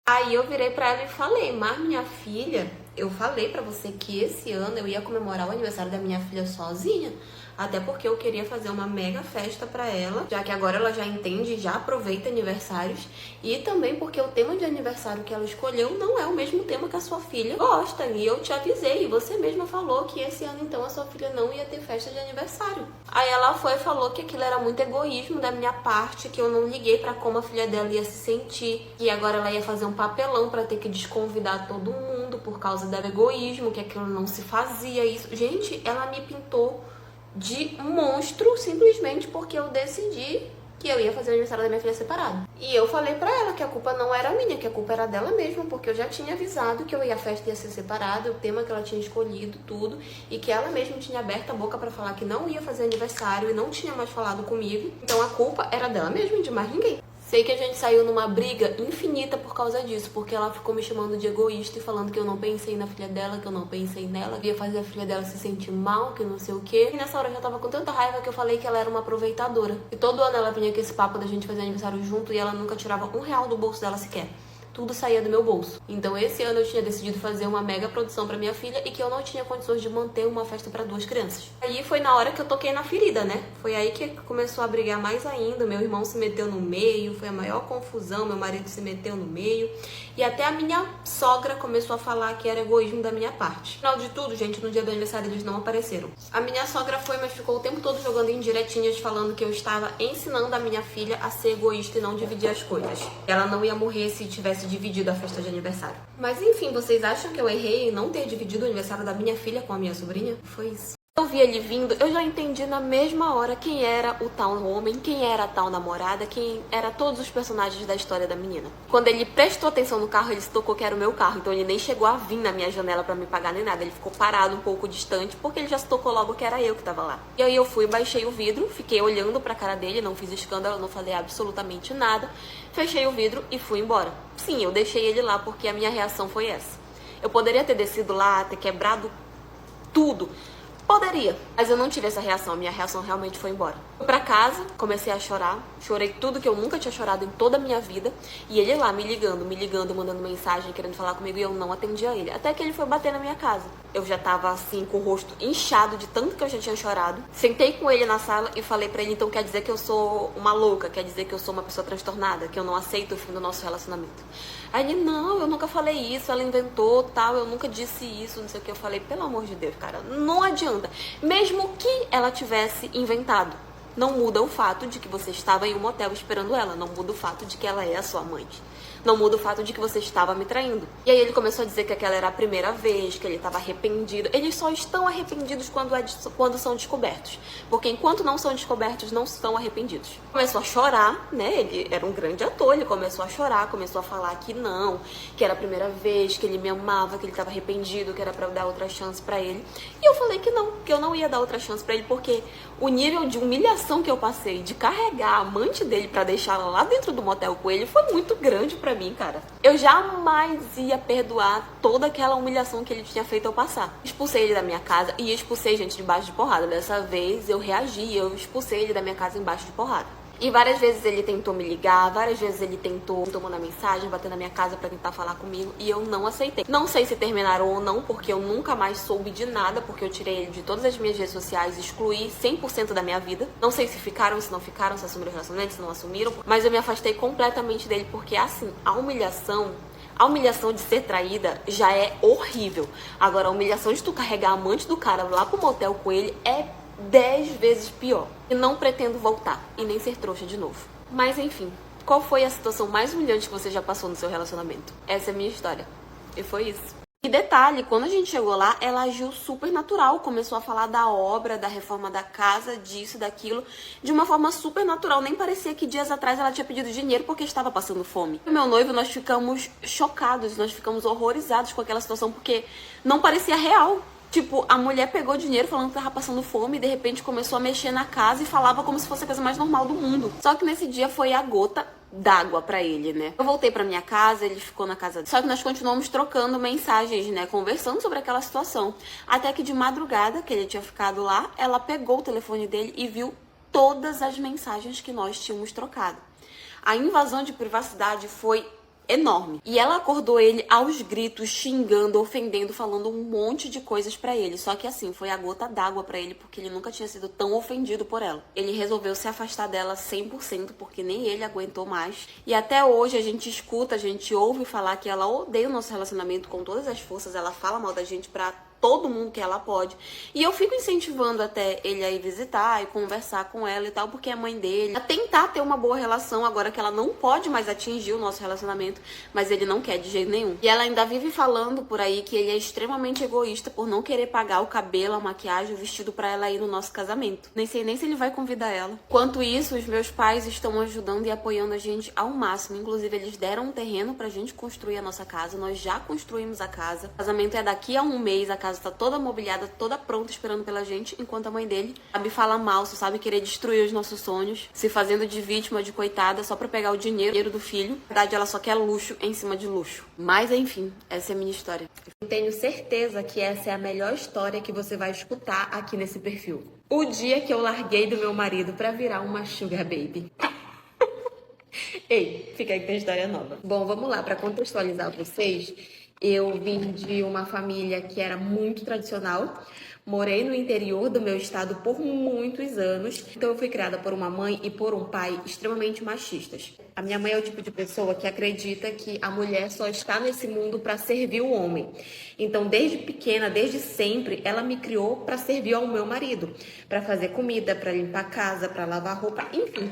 Aí eu virei pra ela e falei, mas minha filha, eu falei pra você que esse ano eu ia comemorar o aniversário da minha filha sozinha. Até porque eu queria fazer uma mega festa pra ela, já que agora ela já entende, já aproveita aniversários. E também porque o tema de aniversário que ela escolheu não é o mesmo tema que a sua filha gosta. E eu te avisei, e você mesma falou que esse ano então a sua filha não ia ter festa de aniversário. Aí ela foi e falou que aquilo era muito egoísmo da minha parte, que eu não liguei pra como a filha dela ia se sentir. E agora ela ia fazer um papelão pra ter que desconvidar todo mundo por causa do egoísmo, que aquilo não se fazia isso. Gente, ela me pintou de monstro simplesmente porque eu decidi que eu ia fazer o aniversário da minha filha separado. E eu falei pra ela que a culpa não era minha, que a culpa era dela mesma, porque eu já tinha avisado que eu ia, a festa ia ser separada, o tema que ela tinha escolhido, tudo, e que ela mesma tinha aberto a boca pra falar que não ia fazer aniversário e não tinha mais falado comigo. Então a culpa era dela mesma e de mais ninguém. Sei que a gente saiu numa briga infinita por causa disso, porque ela ficou me chamando de egoísta e falando que eu não pensei na filha dela, que eu não pensei nela, que ia fazer a filha dela se sentir mal, que não sei o quê. E nessa hora eu já tava com tanta raiva que eu falei que ela era uma aproveitadora. E todo ano ela vinha com esse papo da gente fazer aniversário junto e ela nunca tirava R$ 1 do bolso dela sequer. Tudo saía do meu bolso. Então esse ano eu tinha decidido fazer uma mega produção pra minha filha e que eu não tinha condições de manter uma festa pra 2 crianças. Aí foi na hora que eu toquei na ferida, né? Foi aí que começou a brigar mais ainda, meu irmão se meteu no meio, foi a maior confusão, meu marido se meteu no meio e até a minha sogra começou a falar que era egoísmo da minha parte. No final de tudo, gente, no dia do aniversário eles não apareceram. A minha sogra foi, mas ficou o tempo todo jogando indiretinhas, falando que eu estava ensinando a minha filha a ser egoísta e não dividir as coisas. Ela não ia morrer se tivesse dividido a festa de aniversário. Mas enfim, vocês acham que eu errei em não ter dividido o aniversário da minha filha com a minha sobrinha? Foi isso. Eu vi ele vindo, eu já entendi na mesma hora quem era o tal homem, quem era a tal namorada, quem era todos os personagens da história da menina. Quando ele prestou atenção no carro, ele se tocou que era o meu carro, então ele nem chegou a vir na minha janela pra me pagar nem nada. Ele ficou parado um pouco distante, porque ele já se tocou logo que era eu que tava lá. E aí eu fui, baixei o vidro, fiquei olhando pra cara dele, não fiz escândalo, não falei absolutamente nada, fechei o vidro e fui embora. Sim, eu deixei ele lá porque a minha reação foi essa. Eu poderia ter descido lá, ter quebrado tudo. Poderia, mas eu não tive essa reação, a minha reação realmente foi embora. Fui pra casa, comecei a chorar, chorei tudo que eu nunca tinha chorado em toda a minha vida, e ele lá me ligando, mandando mensagem, querendo falar comigo, e eu não atendia ele. Até que ele foi bater na minha casa. Eu já tava assim, com o rosto inchado de tanto que eu já tinha chorado. Sentei com ele na sala e falei pra ele, então quer dizer que eu sou uma louca, quer dizer que eu sou uma pessoa transtornada, que eu não aceito o fim do nosso relacionamento. Aí ele, não, eu nunca falei isso, ela inventou, tal, eu nunca disse isso, não sei o que. Eu falei, pelo amor de Deus, cara, não adianta. Mesmo que ela tivesse inventado, não muda o fato de que você estava em um motel esperando ela, não muda o fato de que ela é a sua amante. Não muda o fato de que você estava me traindo. E aí ele começou a dizer que aquela era a primeira vez, que ele estava arrependido. Eles só estão arrependidos quando são descobertos. Porque enquanto não são descobertos, não estão arrependidos. Começou a chorar, né? Ele era um grande ator, ele começou a chorar, começou a falar que não, que era a primeira vez, que ele me amava, que ele estava arrependido, que era pra eu dar outra chance pra ele. E eu falei que eu não ia dar outra chance pra ele, porque o nível de humilhação que eu passei, de carregar a amante dele pra deixá-la lá dentro do motel com ele, foi muito grande pra mim, cara. Eu jamais ia perdoar toda aquela humilhação que ele tinha feito eu passar. Expulsei ele da minha casa e expulsei gente debaixo de porrada. Dessa vez eu reagi, eu expulsei ele da minha casa embaixo de porrada. E várias vezes ele tentou me ligar, várias vezes ele tentou mandar mensagem, bater na minha casa pra tentar falar comigo, e eu não aceitei. Não sei se terminaram ou não, porque eu nunca mais soube de nada, porque eu tirei ele de todas as minhas redes sociais, excluí 100% da minha vida. Não sei se ficaram, se não ficaram, se assumiram o relacionamento, se não assumiram, mas eu me afastei completamente dele, porque assim, a humilhação de ser traída já é horrível. Agora, a humilhação de tu carregar a amante do cara lá pro motel com ele é 10 vezes pior. E não pretendo voltar e nem ser trouxa de novo. Mas enfim, qual foi a situação mais humilhante que você já passou no seu relacionamento? Essa é a minha história. E foi isso. E detalhe, quando a gente chegou lá, ela agiu super natural. Começou a falar da obra, da reforma da casa, disso, daquilo, de uma forma super natural. Nem parecia que dias atrás ela tinha pedido dinheiro porque estava passando fome. O meu noivo, nós ficamos chocados, nós ficamos horrorizados com aquela situação, porque não parecia real. Tipo, a mulher pegou dinheiro falando que tava passando fome e de repente começou a mexer na casa e falava como se fosse a coisa mais normal do mundo. Só que nesse dia foi a gota d'água pra ele, né? Eu voltei pra minha casa, ele ficou na casa dele. Só que nós continuamos trocando mensagens, né? Conversando sobre aquela situação. Até que de madrugada, que ele tinha ficado lá, ela pegou o telefone dele e viu todas as mensagens que nós tínhamos trocado. A invasão de privacidade foi enorme. E ela acordou ele aos gritos, xingando, ofendendo, falando um monte de coisas pra ele. Só que assim, foi a gota d'água pra ele, porque ele nunca tinha sido tão ofendido por ela. Ele resolveu se afastar dela 100%, porque nem ele aguentou mais. E até hoje a gente escuta, a gente ouve falar que ela odeia o nosso relacionamento com todas as forças. Ela fala mal da gente pra todo mundo que ela pode. E eu fico incentivando até ele a ir visitar e conversar com ela e tal, porque é mãe dele, a tentar ter uma boa relação agora que ela não pode mais atingir o nosso relacionamento, mas ele não quer de jeito nenhum. E ela ainda vive falando por aí que ele é extremamente egoísta por não querer pagar o cabelo, a maquiagem, o vestido pra ela ir no nosso casamento. Nem sei nem se ele vai convidar ela. Enquanto isso, os meus pais estão ajudando e apoiando a gente ao máximo. Inclusive, eles deram um terreno pra gente construir a nossa casa. Nós já construímos a casa. O casamento é daqui a um mês, a casa tá toda mobiliada, toda pronta, esperando pela gente, enquanto a mãe dele sabe falar mal, só sabe querer destruir os nossos sonhos, se fazendo de vítima, de coitada, só pra pegar o dinheiro do filho. Na verdade, ela só quer luxo em cima de luxo. Mas, enfim, essa é a minha história. Eu tenho certeza que essa é a melhor história que você vai escutar aqui nesse perfil. O dia que eu larguei do meu marido pra virar uma sugar baby. Ei, fica aí que tem história nova. Bom, vamos lá, pra contextualizar vocês. Eu vim de uma família que era muito tradicional. Morei no interior do meu estado por muitos anos. Então eu fui criada por uma mãe e por um pai extremamente machistas. A minha mãe é o tipo de pessoa que acredita que a mulher só está nesse mundo para servir o homem. Então, desde pequena, desde sempre, ela me criou para servir ao meu marido, para fazer comida, para limpar a casa, para lavar roupa, enfim.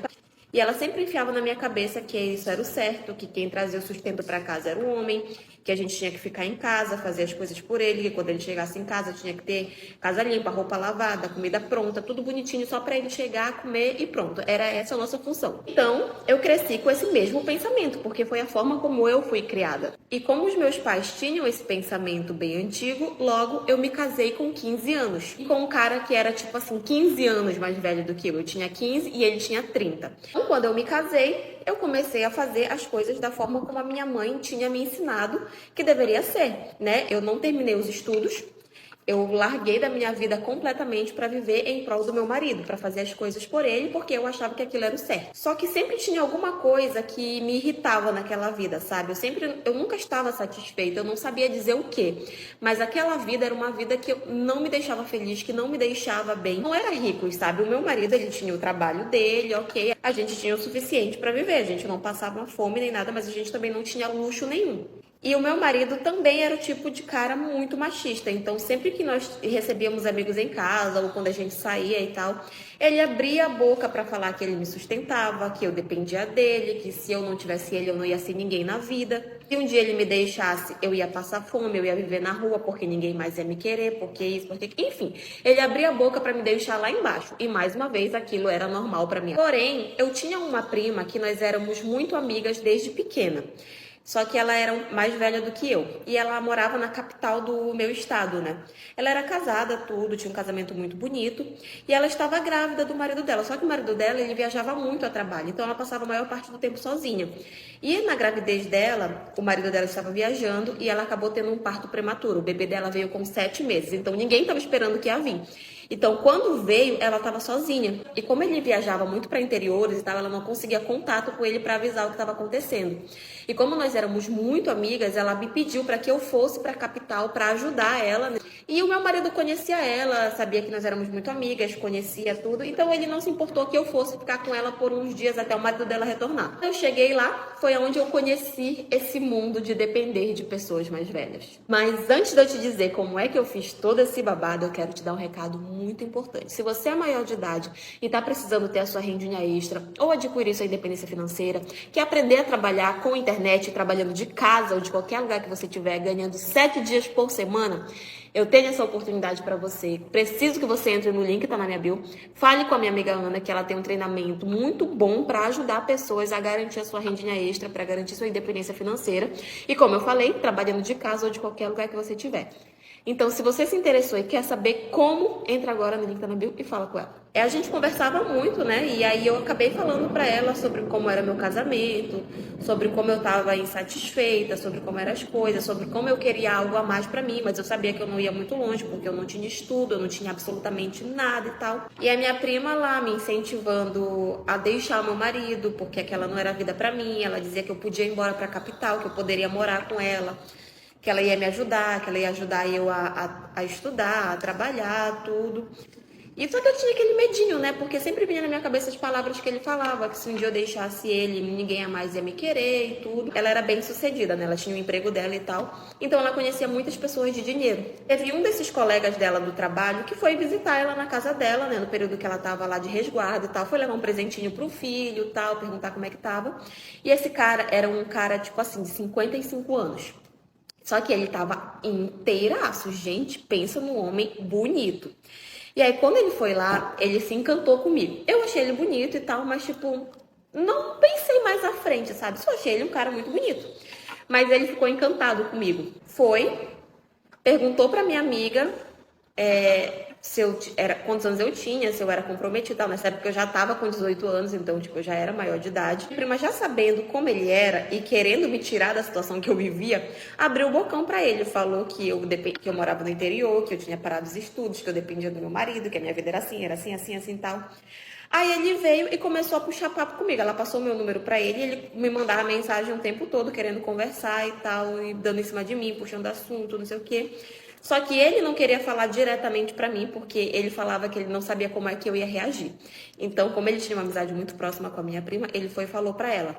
E ela sempre enfiava na minha cabeça que isso era o certo, que quem trazia o sustento para casa era o homem, que a gente tinha que ficar em casa, fazer as coisas por ele, que quando ele chegasse em casa tinha que ter casa limpa, roupa lavada, comida pronta, tudo bonitinho só para ele chegar, comer e pronto. Era essa a nossa função. Então, eu cresci com esse mesmo pensamento, porque foi a forma como eu fui criada. E como os meus pais tinham esse pensamento bem antigo, logo eu me casei com 15 anos. E com um cara que era tipo assim, 15 anos mais velho do que eu. Eu tinha 15 e ele tinha 30. Então, quando eu me casei, eu comecei a fazer as coisas da forma como a minha mãe tinha me ensinado que deveria ser, né? Eu não terminei os estudos, eu larguei da minha vida completamente para viver em prol do meu marido, para fazer as coisas por ele, porque eu achava que aquilo era o certo. Só que sempre tinha alguma coisa que me irritava naquela vida, sabe? Eu nunca estava satisfeita, eu não sabia dizer o quê. Mas aquela vida era uma vida que não me deixava feliz, que não me deixava bem. Não era rico, sabe? O meu marido, ele tinha o trabalho dele, ok? A gente tinha o suficiente para viver, a gente não passava fome nem nada, mas a gente também não tinha luxo nenhum. E o meu marido também era o tipo de cara muito machista. Então, sempre que nós recebíamos amigos em casa ou quando a gente saía e tal, ele abria a boca para falar que ele me sustentava, que eu dependia dele, que se eu não tivesse ele, eu não ia ser ninguém na vida. Se um dia ele me deixasse, eu ia passar fome, eu ia viver na rua porque ninguém mais ia me querer, porque isso, porque... Enfim, ele abria a boca para me deixar lá embaixo. E mais uma vez, aquilo era normal para mim. Porém, eu tinha uma prima que nós éramos muito amigas desde pequena. Só que ela era mais velha do que eu. E ela morava na capital do meu estado, né? Ela era casada, tudo, tinha um casamento muito bonito. E ela estava grávida do marido dela. Só que o marido dela, ele viajava muito a trabalho. Então ela passava a maior parte do tempo sozinha. E na gravidez dela, o marido dela estava viajando e ela acabou tendo um parto prematuro. O bebê dela veio com 7 meses. Então ninguém estava esperando que ia vir. Então, quando veio, ela estava sozinha. E como ele viajava muito para interiores e tal, ela não conseguia contato com ele para avisar o que estava acontecendo. E como nós éramos muito amigas, ela me pediu para que eu fosse para a capital para ajudar ela, né? E o meu marido conhecia ela, sabia que nós éramos muito amigas, conhecia tudo. Então, ele não se importou que eu fosse ficar com ela por uns dias até o marido dela retornar. Eu cheguei lá, foi onde eu conheci esse mundo de depender de pessoas mais velhas. Mas antes de eu te dizer como é que eu fiz todo esse babado, eu quero te dar um recado muito importante. Se você é maior de idade e está precisando ter a sua rendinha extra ou adquirir sua independência financeira, quer aprender a trabalhar com internet, trabalhando de casa ou de qualquer lugar que você estiver, ganhando 7 dias por semana, eu tenho essa oportunidade para você. Preciso que você entre no link que tá na minha bio. Fale com a minha amiga Ana, que ela tem um treinamento muito bom para ajudar pessoas a garantir a sua rendinha extra, para garantir sua independência financeira. E como eu falei, trabalhando de casa ou de qualquer lugar que você estiver. Então, se você se interessou e quer saber como, entra agora no link da bio e fala com ela. A gente conversava muito, né? E aí eu acabei falando pra ela sobre como era meu casamento, sobre como eu tava insatisfeita, sobre como eram as coisas, sobre como eu queria algo a mais pra mim, mas eu sabia que eu não ia muito longe, porque eu não tinha estudo, eu não tinha absolutamente nada e tal. E a minha prima lá me incentivando a deixar o meu marido, porque aquela não era a vida pra mim. Ela dizia que eu podia ir embora pra capital, que eu poderia morar com ela, que ela ia me ajudar, que ela ia ajudar eu a estudar, a trabalhar, tudo. E só que eu tinha aquele medinho, né? Porque sempre vinha na minha cabeça as palavras que ele falava, que se um dia eu deixasse ele, ninguém mais ia me querer e tudo. Ela era bem sucedida, né? Ela tinha o emprego dela e tal. Então ela conhecia muitas pessoas de dinheiro. Teve um desses colegas dela do trabalho que foi visitar ela na casa dela, né? No período que ela tava lá de resguardo e tal. Foi levar um presentinho pro filho e tal, perguntar como é que tava. E esse cara era um cara, tipo assim, de 55 anos. Só que ele tava inteiraço. Gente, pensa num homem bonito. E aí, quando ele foi lá, ele se encantou comigo. Eu achei ele bonito e tal, mas, tipo, não pensei mais à frente, sabe? Só achei ele um cara muito bonito. Mas ele ficou encantado comigo. Foi, perguntou pra minha amiga se eu era, quantos anos eu tinha, se eu era comprometida e tal. Nessa época eu já tava com 18 anos, então, tipo, eu já era maior de idade. Minha prima, já sabendo como ele era e querendo me tirar da situação que eu vivia, abriu o bocão pra ele. Falou que eu morava no interior, que eu tinha parado os estudos, que eu dependia do meu marido, que a minha vida era assim, assim e tal. Aí ele veio e começou a puxar papo comigo. Ela passou meu número pra ele e ele me mandava mensagem o tempo todo, querendo conversar e tal, e dando em cima de mim, puxando assunto, não sei o quê. Só que ele não queria falar diretamente pra mim, porque ele falava que ele não sabia como é que eu ia reagir. Então, como ele tinha uma amizade muito próxima com a minha prima, ele foi e falou pra ela,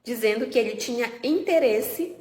dizendo que ele tinha interesse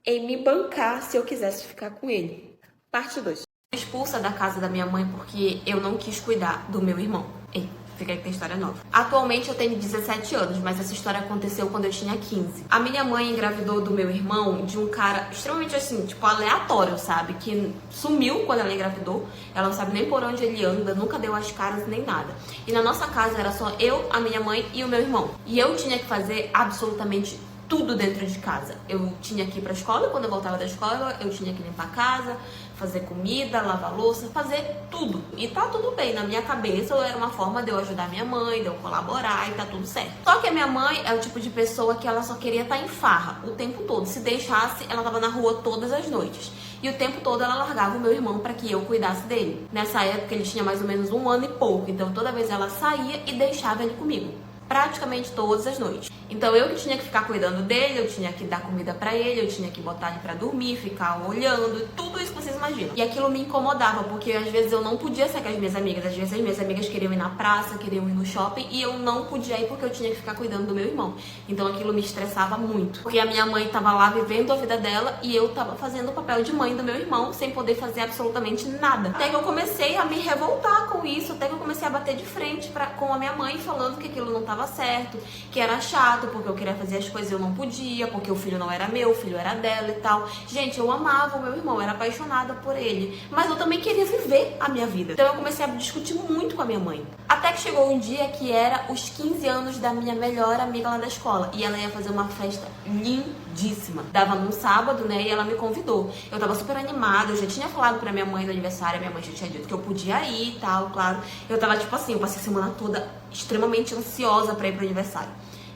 em me bancar se eu quisesse ficar com ele. Parte 2. Expulsa da casa da minha mãe porque eu não quis cuidar do meu irmão. Ei, fica aí que tem história nova. Atualmente eu tenho 17 anos, mas essa história aconteceu quando eu tinha 15. A minha mãe engravidou do meu irmão de um cara extremamente assim, tipo, aleatório, sabe? Que sumiu quando ela engravidou. Ela não sabe nem por onde ele anda, nunca deu as caras nem nada. E na nossa casa era só eu, a minha mãe e o meu irmão. E eu tinha que fazer absolutamente tudo dentro de casa. Eu tinha que ir pra escola, quando eu voltava da escola, eu tinha que limpar a casa, fazer comida, lavar louça, fazer tudo. E tá tudo bem, na minha cabeça era uma forma de eu ajudar minha mãe, de eu colaborar e tá tudo certo. Só que a minha mãe é o tipo de pessoa que ela só queria estar em farra o tempo todo. Se deixasse, ela tava na rua todas as noites. E o tempo todo ela largava o meu irmão para que eu cuidasse dele. Nessa época ele tinha mais ou menos 1 ano e pouco, então toda vez ela saía e deixava ele comigo. Praticamente todas as noites. Então eu que tinha que ficar cuidando dele, eu tinha que dar comida pra ele, eu tinha que botar ele pra dormir, ficar olhando, tudo isso que vocês imaginam. E aquilo me incomodava, porque às vezes eu não podia sair com as minhas amigas, às vezes as minhas amigas queriam ir na praça, queriam ir no shopping, e eu não podia ir porque eu tinha que ficar cuidando do meu irmão. Então aquilo me estressava muito, porque a minha mãe tava lá vivendo a vida dela e eu tava fazendo o papel de mãe do meu irmão, sem poder fazer absolutamente nada. Até que eu comecei a me revoltar com isso, até que eu comecei a bater de frente com a minha mãe, falando que aquilo não tava certo, que era chato, porque eu queria fazer as coisas e eu não podia, porque o filho não era meu, o filho era dela e tal. Gente, eu amava o meu irmão, eu era apaixonada por ele, mas eu também queria viver a minha vida. Então eu comecei a discutir muito com a minha mãe. Até que chegou um dia que era os 15 anos da minha melhor amiga lá da escola, e ela ia fazer uma festa lindíssima. Dava num sábado, né, e ela me convidou. Eu tava super animada, eu já tinha falado pra minha mãe no aniversário, a minha mãe já tinha dito que eu podia ir e tal, claro. Eu tava tipo assim, eu passei a semana toda extremamente ansiosa pra ir pro aniversário.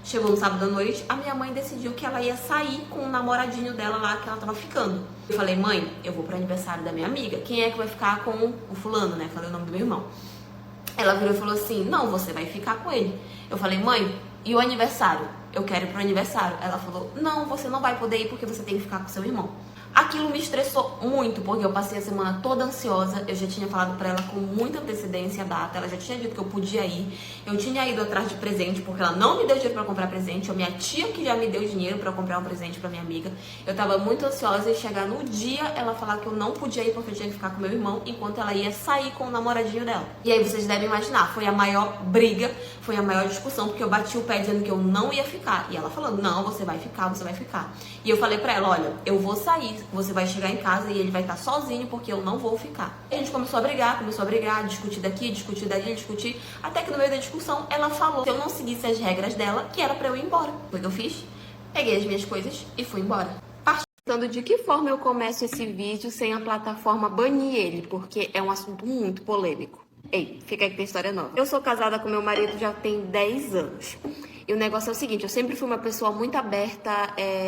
Chegou no sábado à noite, a minha mãe decidiu que ela ia sair com o namoradinho dela lá, que ela tava ficando. Eu falei, mãe, eu vou pro aniversário da minha amiga. Quem é que vai ficar com o fulano, né? Falei o nome do meu irmão. Ela virou e falou assim, não, você vai ficar com ele. Eu falei, mãe, e o aniversário? Eu quero ir pro aniversário. Ela falou, não, você não vai poder ir porque você tem que ficar com seu irmão. Aquilo me estressou muito, porque eu passei a semana toda ansiosa. Eu já tinha falado pra ela com muita antecedência a data. Ela já tinha dito que eu podia ir. Eu tinha ido atrás de presente, porque ela não me deu dinheiro pra comprar presente. A minha tia que já me deu dinheiro pra comprar um presente pra minha amiga. Eu tava muito ansiosa e chegar no dia, ela falar que eu não podia ir porque eu tinha que ficar com meu irmão, enquanto ela ia sair com o namoradinho dela. E aí vocês devem imaginar, foi a maior briga, foi a maior discussão, porque eu bati o pé dizendo que eu não ia ficar. E ela falando, não, você vai ficar, você vai ficar. E eu falei pra ela, olha, eu vou sair, você vai chegar em casa e ele vai estar sozinho porque eu não vou ficar. E a gente começou a brigar, discutir daqui, discutir dali, discutir, até que no meio da discussão ela falou que eu não seguisse as regras dela, que era pra eu ir embora. Foi o que eu fiz, peguei as minhas coisas e fui embora. Perguntando de que forma eu começo esse vídeo sem a plataforma banir ele, porque é um assunto muito polêmico. Ei, fica aí que tem história nova. Eu sou casada com meu marido já tem 10 anos. E o negócio é o seguinte, eu sempre fui uma pessoa muito aberta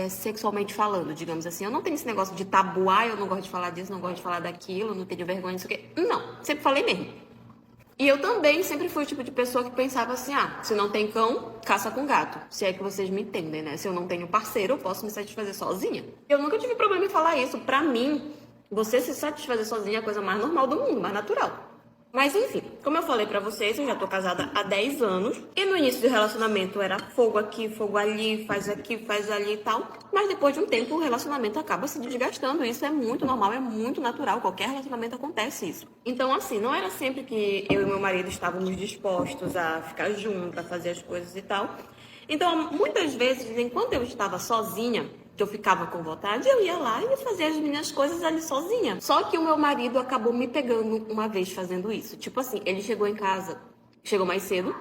sexualmente falando, digamos assim. Eu não tenho esse negócio de tabu, eu não gosto de falar disso, não gosto de falar daquilo, não tenho vergonha disso, o quê. Não, sempre falei mesmo. E eu também sempre fui o tipo de pessoa que pensava assim, se não tem cão, caça com gato. Se é que vocês me entendem, né? Se eu não tenho parceiro, eu posso me satisfazer sozinha. Eu nunca tive problema em falar isso. Pra mim, você se satisfazer sozinha é a coisa mais normal do mundo, mais natural. Mas enfim, como eu falei pra vocês, eu já tô casada há 10 anos. E no início do relacionamento era fogo aqui, fogo ali, faz aqui, faz ali e tal. Mas depois de um tempo o relacionamento acaba se desgastando. Isso é muito normal, é muito natural. Qualquer relacionamento acontece isso. Então assim, não era sempre que eu e meu marido estávamos dispostos a ficar juntos, a fazer as coisas e tal. Então muitas vezes, enquanto eu estava sozinha, que eu ficava com vontade, eu ia lá e fazia as minhas coisas ali sozinha. Só que o meu marido acabou me pegando uma vez fazendo isso. Tipo assim, ele chegou em casa, chegou mais cedo,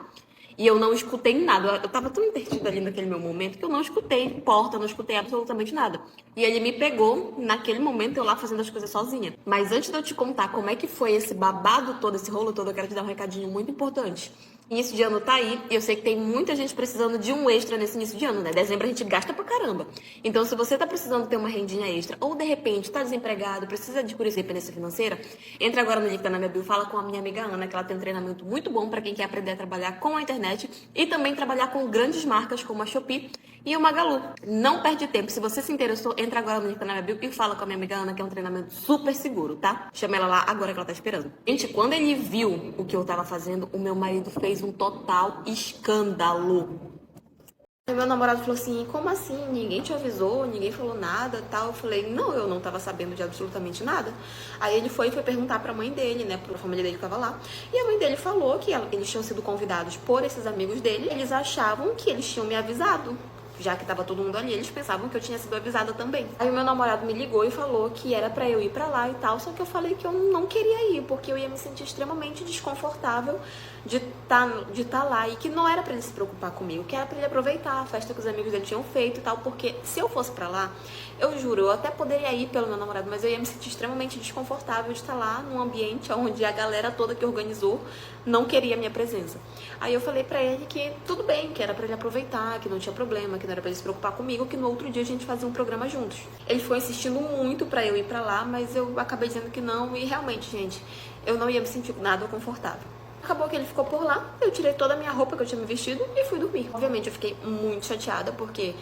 e eu não escutei nada. Eu tava tão interdita ali naquele meu momento que eu não escutei porta, não escutei absolutamente nada. E ele me pegou, naquele momento, eu lá fazendo as coisas sozinha. Mas antes de eu te contar como é que foi esse babado todo, esse rolo todo, eu quero te dar um recadinho muito importante. Início de ano tá aí, e eu sei que tem muita gente precisando de um extra nesse início de ano, né? Dezembro a gente gasta pra caramba. Então, se você tá precisando ter uma rendinha extra, ou de repente tá desempregado, precisa adquirir independência financeira, entra agora no link da minha bio, fala com a minha amiga Ana, que ela tem um treinamento muito bom pra quem quer aprender a trabalhar com a internet e também trabalhar com grandes marcas como a Shopee e o Magalu. Não perde tempo. Se você se interessou, entra agora no link da minha bio e fala com a minha amiga Ana, que é um treinamento super seguro, tá? Chama ela lá agora que ela tá esperando. Gente, quando ele viu o que eu tava fazendo, o meu marido fez um total escândalo. Aí meu namorado falou assim, como assim? Ninguém te avisou, ninguém falou nada, tal. Eu falei, não, eu não tava sabendo de absolutamente nada. Aí ele foi perguntar pra mãe dele, né, pra família dele que tava lá. E a mãe dele falou que eles tinham sido convidados por esses amigos dele. Eles achavam que eles tinham me avisado. Já que tava todo mundo ali, eles pensavam que eu tinha sido avisada também. Aí o meu namorado me ligou e falou que era pra eu ir pra lá e tal, só que eu falei que eu não queria ir, porque eu ia me sentir extremamente desconfortável de tá lá e que não era pra ele se preocupar comigo, que era pra ele aproveitar a festa que os amigos dele tinham feito e tal, porque se eu fosse pra lá, eu juro, eu até poderia ir pelo meu namorado, mas eu ia me sentir extremamente desconfortável de estar lá num ambiente onde a galera toda que organizou não queria a minha presença. Aí eu falei pra ele que tudo bem, que era pra ele aproveitar, que não tinha problema, que não era pra ele se preocupar comigo, que no outro dia a gente fazia um programa juntos. Ele foi insistindo muito pra eu ir pra lá, mas eu acabei dizendo que não e realmente, gente, eu não ia me sentir nada confortável. Acabou que ele ficou por lá, eu tirei toda a minha roupa que eu tinha me vestido e fui dormir. Obviamente eu fiquei muito chateada porque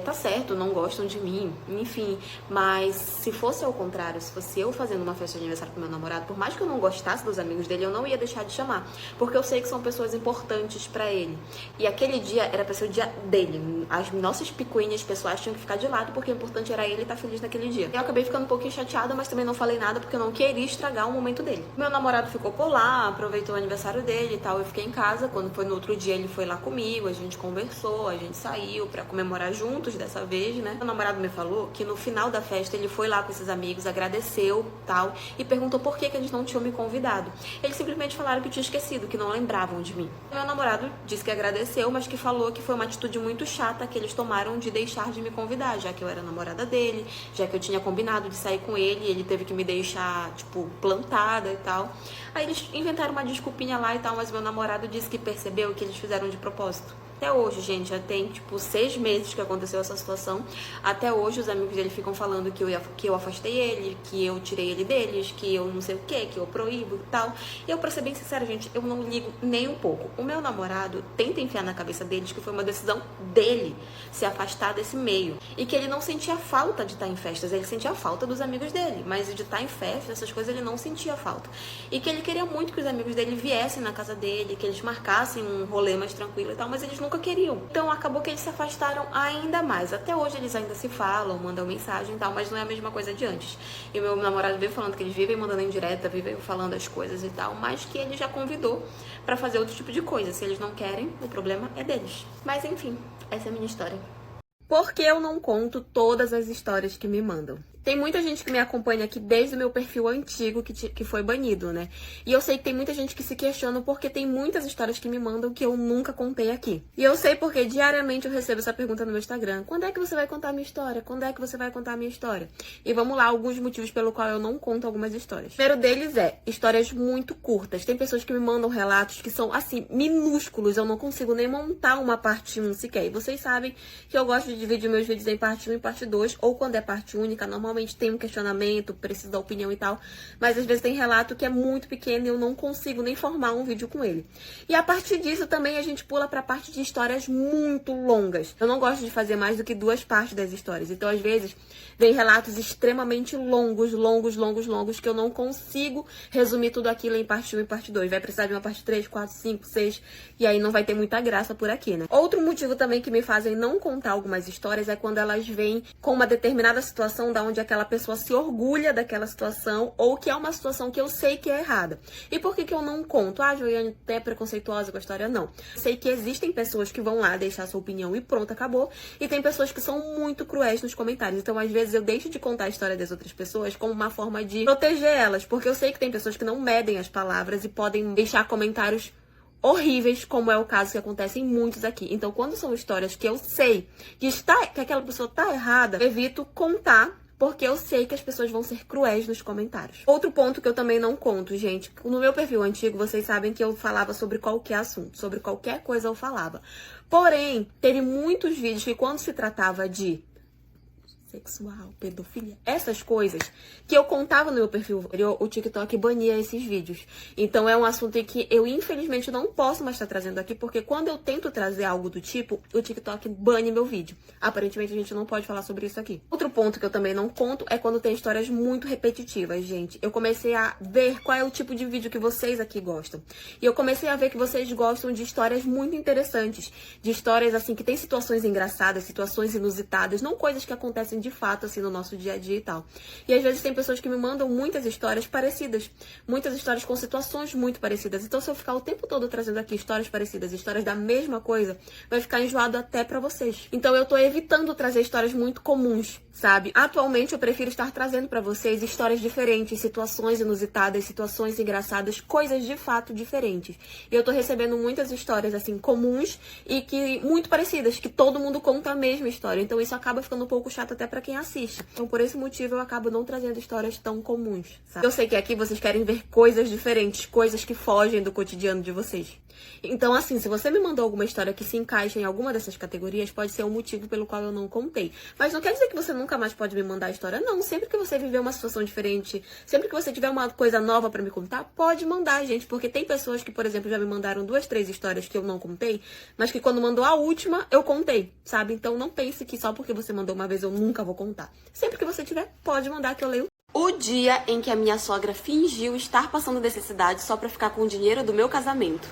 tá certo, não gostam de mim, enfim. Mas se fosse ao contrário, se fosse eu fazendo uma festa de aniversário com meu namorado, por mais que eu não gostasse dos amigos dele, eu não ia deixar de chamar. Porque eu sei que são pessoas importantes pra ele. E aquele dia era pra ser o dia dele. As nossas picuinhas pessoais tinham que ficar de lado porque o importante era ele estar feliz naquele dia. Eu acabei ficando um pouquinho chateada, mas também não falei nada porque eu não queria estragar o momento dele. Meu namorado ficou por lá, aproveitou o aniversário dele e tal, eu fiquei em casa. Quando foi no outro dia, ele foi lá comigo, a gente conversou, a gente saiu pra comemorar juntos dessa vez, né? Meu namorado me falou que no final da festa ele foi lá com esses amigos, agradeceu, tal, e perguntou por que eles não tinham me convidado. Eles simplesmente falaram que tinha esquecido, que não lembravam de mim. Meu namorado disse que agradeceu, mas que falou que foi uma atitude muito chata que eles tomaram de deixar de me convidar, já que eu era namorada dele, já que eu tinha combinado de sair com ele, e ele teve que me deixar, tipo, plantada e tal. Aí eles inventaram uma desculpinha lá e tal, mas meu namorado disse que percebeu que eles fizeram de propósito. Até hoje, gente, já tem, tipo, 6 meses que aconteceu essa situação. Até hoje, os amigos dele ficam falando que eu afastei ele, que eu tirei ele deles, que eu não sei o que eu proíbo e tal. E eu, pra ser bem sincera, gente, eu não ligo nem um pouco. O meu namorado tenta enfiar na cabeça deles que foi uma decisão dele se afastar desse meio. E que ele não sentia falta de estar em festas, ele sentia falta dos amigos dele. Mas de estar em festas, essas coisas, ele não sentia falta. E que ele queria muito que os amigos dele viessem na casa dele, que eles marcassem um rolê mais tranquilo e tal, mas eles nunca queriam. Então acabou que eles se afastaram ainda mais. Até hoje eles ainda se falam, mandam mensagem e tal, mas não é a mesma coisa de antes. E meu namorado veio falando que eles vivem mandando indireta, vivem falando as coisas e tal, mas que ele já convidou pra fazer outro tipo de coisa. Se eles não querem, o problema é deles. Mas enfim, essa é a minha história. Por que eu não conto todas as histórias que me mandam? Tem muita gente que me acompanha aqui desde o meu perfil antigo que foi banido, né? E eu sei que tem muita gente que se questiona porque tem muitas histórias que me mandam que eu nunca contei aqui. E eu sei porque diariamente eu recebo essa pergunta no meu Instagram. Quando é que você vai contar a minha história? Quando é que você vai contar a minha história? E vamos lá, alguns motivos pelo qual eu não conto algumas histórias. O primeiro deles é histórias muito curtas. Tem pessoas que me mandam relatos que são, assim, minúsculos. Eu não consigo nem montar uma parte 1 sequer. E vocês sabem que eu gosto de dividir meus vídeos em parte 1 e parte 2. Ou quando é parte única, normalmente tem um questionamento, preciso da opinião e tal, mas às vezes tem relato que é muito pequeno e eu não consigo nem formar um vídeo com ele. E a partir disso também a gente pula pra parte de histórias muito longas. Eu não gosto de fazer mais do que 2 partes das histórias, então às vezes vem relatos extremamente longos, que eu não consigo resumir tudo aquilo em parte 1 e parte 2. Vai precisar de uma parte 3, 4, 5, 6, e aí não vai ter muita graça por aqui, né? Outro motivo também que me fazem não contar algumas histórias é quando elas vêm com uma determinada situação da onde aquela pessoa se orgulha daquela situação ou que é uma situação que eu sei que é errada. E por que eu não conto? Ah, Joiane, é preconceituosa com a história? Não. Sei que existem pessoas que vão lá deixar sua opinião e pronto, acabou. E tem pessoas que são muito cruéis nos comentários. Então, às vezes, eu deixo de contar a história das outras pessoas como uma forma de proteger elas. Porque eu sei que tem pessoas que não medem as palavras e podem deixar comentários horríveis, como é o caso que acontece em muitos aqui. Então, quando são histórias que eu sei que aquela pessoa tá errada, eu evito contar, porque eu sei que as pessoas vão ser cruéis nos comentários. Outro ponto que eu também não conto, gente. No meu perfil antigo, vocês sabem que eu falava sobre qualquer assunto. Sobre qualquer coisa eu falava. Porém, teve muitos vídeos que quando se tratava de sexual, pedofilia, essas coisas que eu contava no meu perfil, o TikTok bania esses vídeos. Então é um assunto em que eu infelizmente não posso mais estar trazendo aqui, porque quando eu tento trazer algo do tipo, o TikTok bane meu vídeo. Aparentemente a gente não pode falar sobre isso aqui. Outro ponto que eu também não conto é quando tem histórias muito repetitivas, gente. Eu comecei a ver qual é o tipo de vídeo que vocês aqui gostam. E eu comecei a ver que vocês gostam de histórias muito interessantes, de histórias assim que tem situações engraçadas, situações inusitadas, não coisas que acontecem de fato, assim, no nosso dia a dia e tal. E às vezes tem pessoas que me mandam muitas histórias parecidas. Muitas histórias com situações muito parecidas. Então, se eu ficar o tempo todo trazendo aqui histórias parecidas, histórias da mesma coisa, vai ficar enjoado até pra vocês. Então, eu tô evitando trazer histórias muito comuns, sabe? Atualmente, eu prefiro estar trazendo pra vocês histórias diferentes, situações inusitadas, situações engraçadas, coisas de fato diferentes. E eu tô recebendo muitas histórias, assim, comuns e que muito parecidas, que todo mundo conta a mesma história. Então, isso acaba ficando um pouco chato até pra quem assiste. Então, por esse motivo, eu acabo não trazendo histórias tão comuns, sabe? Eu sei que aqui vocês querem ver coisas diferentes, coisas que fogem do cotidiano de vocês. Então, assim, se você me mandou alguma história que se encaixa em alguma dessas categorias, pode ser um motivo pelo qual eu não contei. Mas não quer dizer que você nunca mais pode me mandar a história, não. Sempre que você viver uma situação diferente, sempre que você tiver uma coisa nova pra me contar, pode mandar, gente. Porque tem pessoas que, por exemplo, já me mandaram 2, 3 histórias que eu não contei, mas que quando mandou a última, eu contei, sabe? Então, não pense que só porque você mandou uma vez eu nunca vou contar. Sempre que você tiver, pode mandar que eu leio. O dia em que a minha sogra fingiu estar passando necessidade só pra ficar com o dinheiro do meu casamento.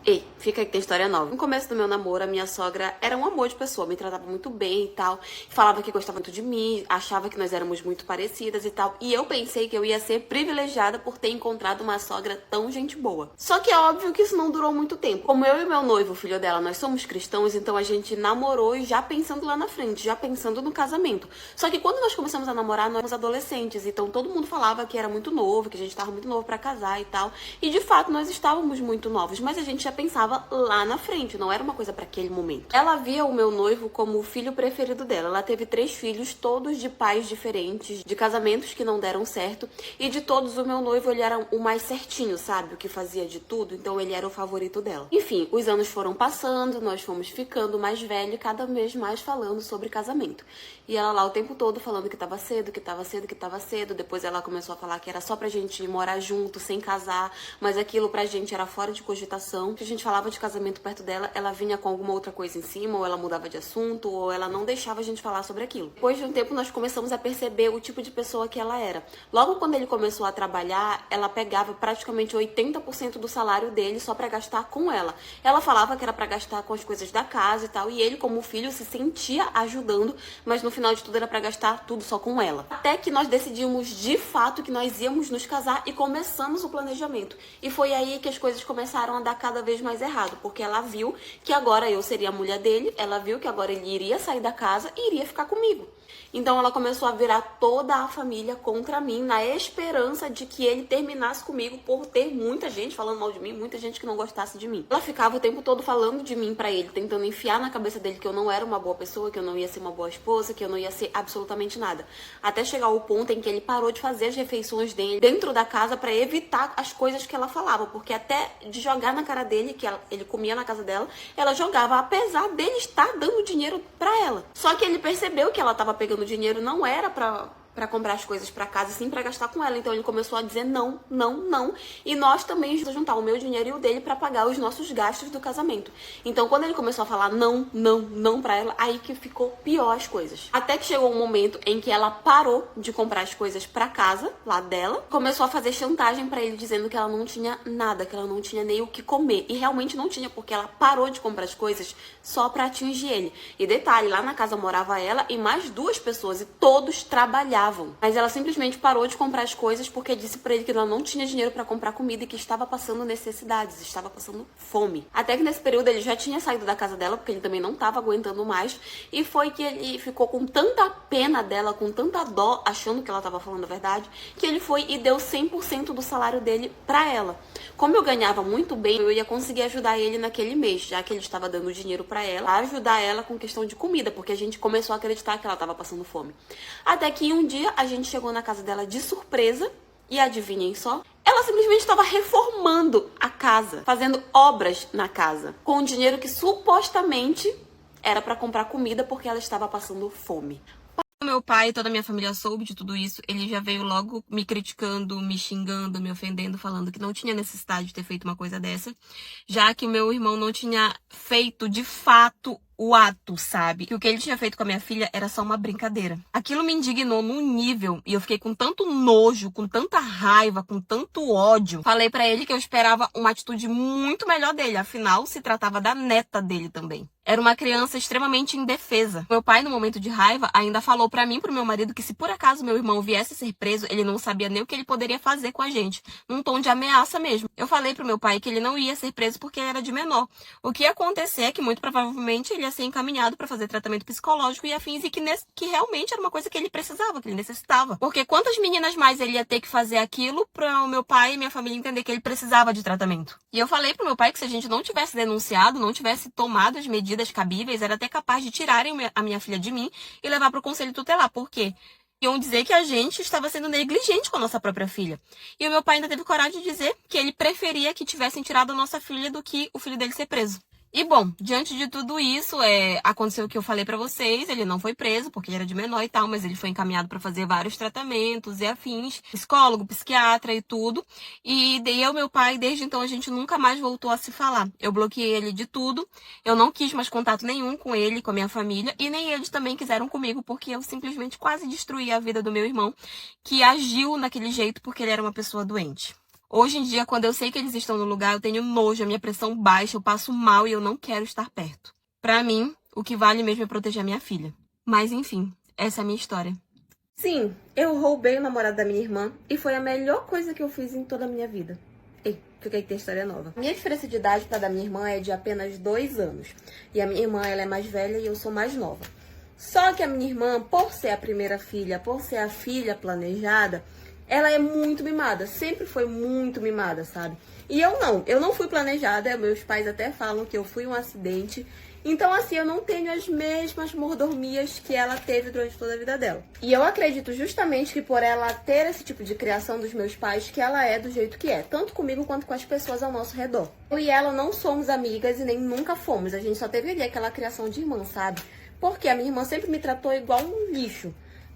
Ei, fica aí que tem história nova. No começo do meu namoro, a minha sogra era um amor de pessoa, me tratava muito bem e tal, falava que gostava muito de mim, achava que nós éramos muito parecidas e tal, e eu pensei que eu ia ser privilegiada por ter encontrado uma sogra tão gente boa. Só que é óbvio que isso não durou muito tempo. Como eu e meu noivo, o filho dela, nós somos cristãos, então a gente namorou e já pensando lá na frente, já pensando no casamento. Só que quando nós começamos a namorar, nós éramos adolescentes, então todo mundo falava que era muito novo, que a gente tava muito novo pra casar e tal, e de fato nós estávamos muito novos, mas a gente já pensava lá na frente, não era uma coisa para aquele momento. Ela via o meu noivo como o filho preferido dela. Ela teve 3 filhos, todos de pais diferentes, de casamentos que não deram certo, e de todos o meu noivo ele era o mais certinho, sabe? O que fazia de tudo, então ele era o favorito dela. Enfim, os anos foram passando, nós fomos ficando mais velhos, cada vez mais falando sobre casamento. E ela lá o tempo todo falando que tava cedo, que tava cedo, que tava cedo. Depois ela começou a falar que era só pra gente morar junto, sem casar, mas aquilo pra gente era fora de cogitação. A gente falava de casamento perto dela, ela vinha com alguma outra coisa em cima, ou ela mudava de assunto, ou ela não deixava a gente falar sobre aquilo. Depois de um tempo, nós começamos a perceber o tipo de pessoa que ela era. Logo quando ele começou a trabalhar, ela pegava praticamente 80% do salário dele só pra gastar com ela. Ela falava que era pra gastar com as coisas da casa e tal, e ele, como filho, se sentia ajudando, mas no final de tudo era pra gastar tudo só com ela. Até que nós decidimos de fato que nós íamos nos casar e começamos o planejamento. E foi aí que as coisas começaram a dar cada vez vez mais errado, porque ela viu que agora eu seria a mulher dele, ela viu que agora ele iria sair da casa e iria ficar comigo. Então ela começou a virar toda a família contra mim, na esperança de que ele terminasse comigo por ter muita gente falando mal de mim, muita gente que não gostasse de mim. Ela ficava o tempo todo falando de mim pra ele, tentando enfiar na cabeça dele que eu não era uma boa pessoa, que eu não ia ser uma boa esposa, que eu não ia ser absolutamente nada. Até chegar ao ponto em que ele parou de fazer as refeições dele dentro da casa pra evitar as coisas que ela falava, porque até de jogar na cara dele, que ele comia na casa dela, ela jogava, apesar dele estar dando dinheiro pra ela. Só que ele percebeu que ela tava pegando dinheiro não era pra comprar as coisas pra casa, sim pra gastar com ela. Então ele começou a dizer não, não, não. E nós também juntar o meu dinheiro e o dele pra pagar os nossos gastos do casamento. Então quando ele começou a falar não, não, não pra ela, aí que ficou pior as coisas. Até que chegou um momento em que ela parou de comprar as coisas pra casa, lá dela, começou a fazer chantagem pra ele, dizendo que ela não tinha nada, que ela não tinha nem o que comer. E realmente não tinha, porque ela parou de comprar as coisas só pra atingir ele. E detalhe, lá na casa morava ela e mais 2 pessoas, e todos trabalhavam. Mas ela simplesmente parou de comprar as coisas porque disse pra ele que ela não tinha dinheiro pra comprar comida e que estava passando necessidades, estava passando fome. Até que nesse período ele já tinha saído da casa dela, porque ele também não estava aguentando mais, e foi que ele ficou com tanta pena dela, com tanta dó, achando que ela estava falando a verdade, que ele foi e deu 100% do salário dele pra ela. Como eu ganhava muito bem, eu ia conseguir ajudar ele naquele mês, já que ele estava dando dinheiro pra ela, ajudar ela com questão de comida, porque a gente começou a acreditar que ela estava passando fome. Até que um dia a gente chegou na casa dela de surpresa e adivinhem só, ela simplesmente estava reformando a casa, fazendo obras na casa, com o dinheiro que supostamente era para comprar comida porque ela estava passando fome. Meu pai e toda a minha família soube de tudo isso, ele já veio logo me criticando, me xingando, me ofendendo, falando que não tinha necessidade de ter feito uma coisa dessa, já que meu irmão não tinha feito de fato o ato, sabe? Que o que ele tinha feito com a minha filha era só uma brincadeira. Aquilo me indignou num nível e eu fiquei com tanto nojo, com tanta raiva, com tanto ódio. Falei pra ele que eu esperava uma atitude muito melhor dele, afinal se tratava da neta dele também. Era uma criança extremamente indefesa. Meu pai, no momento de raiva, ainda falou pra mim e pro meu marido que se por acaso meu irmão viesse a ser preso, ele não sabia nem o que ele poderia fazer com a gente, num tom de ameaça mesmo. Eu falei pro meu pai que ele não ia ser preso porque ele era de menor. O que ia acontecer é que muito provavelmente ele ia ser encaminhado pra fazer tratamento psicológico e afins, e que realmente era uma coisa que ele precisava, que ele necessitava. Porque quantas meninas mais ele ia ter que fazer aquilo pra o meu pai e minha família entender que ele precisava de tratamento? E eu falei pro meu pai que se a gente não tivesse denunciado, não tivesse tomado as medidas cabíveis, era até capaz de tirarem a minha filha de mim e levar para o conselho tutelar. Por quê? Iam dizer que a gente estava sendo negligente com a nossa própria filha. E o meu pai ainda teve coragem de dizer que ele preferia que tivessem tirado a nossa filha do que o filho dele ser preso. E bom, diante de tudo isso, aconteceu o que eu falei pra vocês, ele não foi preso, porque ele era de menor e tal, mas ele foi encaminhado pra fazer vários tratamentos e afins, psicólogo, psiquiatra e tudo. E daí eu e meu pai, desde então, a gente nunca mais voltou a se falar. Eu bloqueei ele de tudo, eu não quis mais contato nenhum com ele, com a minha família, e nem eles também quiseram comigo, porque eu simplesmente quase destruí a vida do meu irmão, que agiu naquele jeito porque ele era uma pessoa doente. Hoje em dia, quando eu sei que eles estão no lugar, eu tenho nojo, a minha pressão baixa, eu passo mal e eu não quero estar perto. Pra mim, o que vale mesmo é proteger a minha filha. Mas enfim, essa é a minha história. Sim, eu roubei o namorado da minha irmã e foi a melhor coisa que eu fiz em toda a minha vida. Ei, fiquei que ter história nova. Minha diferença de idade para a da minha irmã é de apenas 2 anos. E a minha irmã, ela é mais velha e eu sou mais nova. Só que a minha irmã, por ser a primeira filha, por ser a filha planejada, ela é muito mimada, sempre foi muito mimada, sabe? E eu não fui planejada, meus pais até falam que eu fui um acidente. Então, assim, eu não tenho as mesmas mordomias que ela teve durante toda a vida dela. E eu acredito justamente que por ela ter esse tipo de criação dos meus pais, que ela é do jeito que é, tanto comigo quanto com as pessoas ao nosso redor. Eu e ela não somos amigas e nem nunca fomos, a gente só teve ali aquela criação de irmã, sabe? Porque a minha irmã sempre me tratou igual um lixo.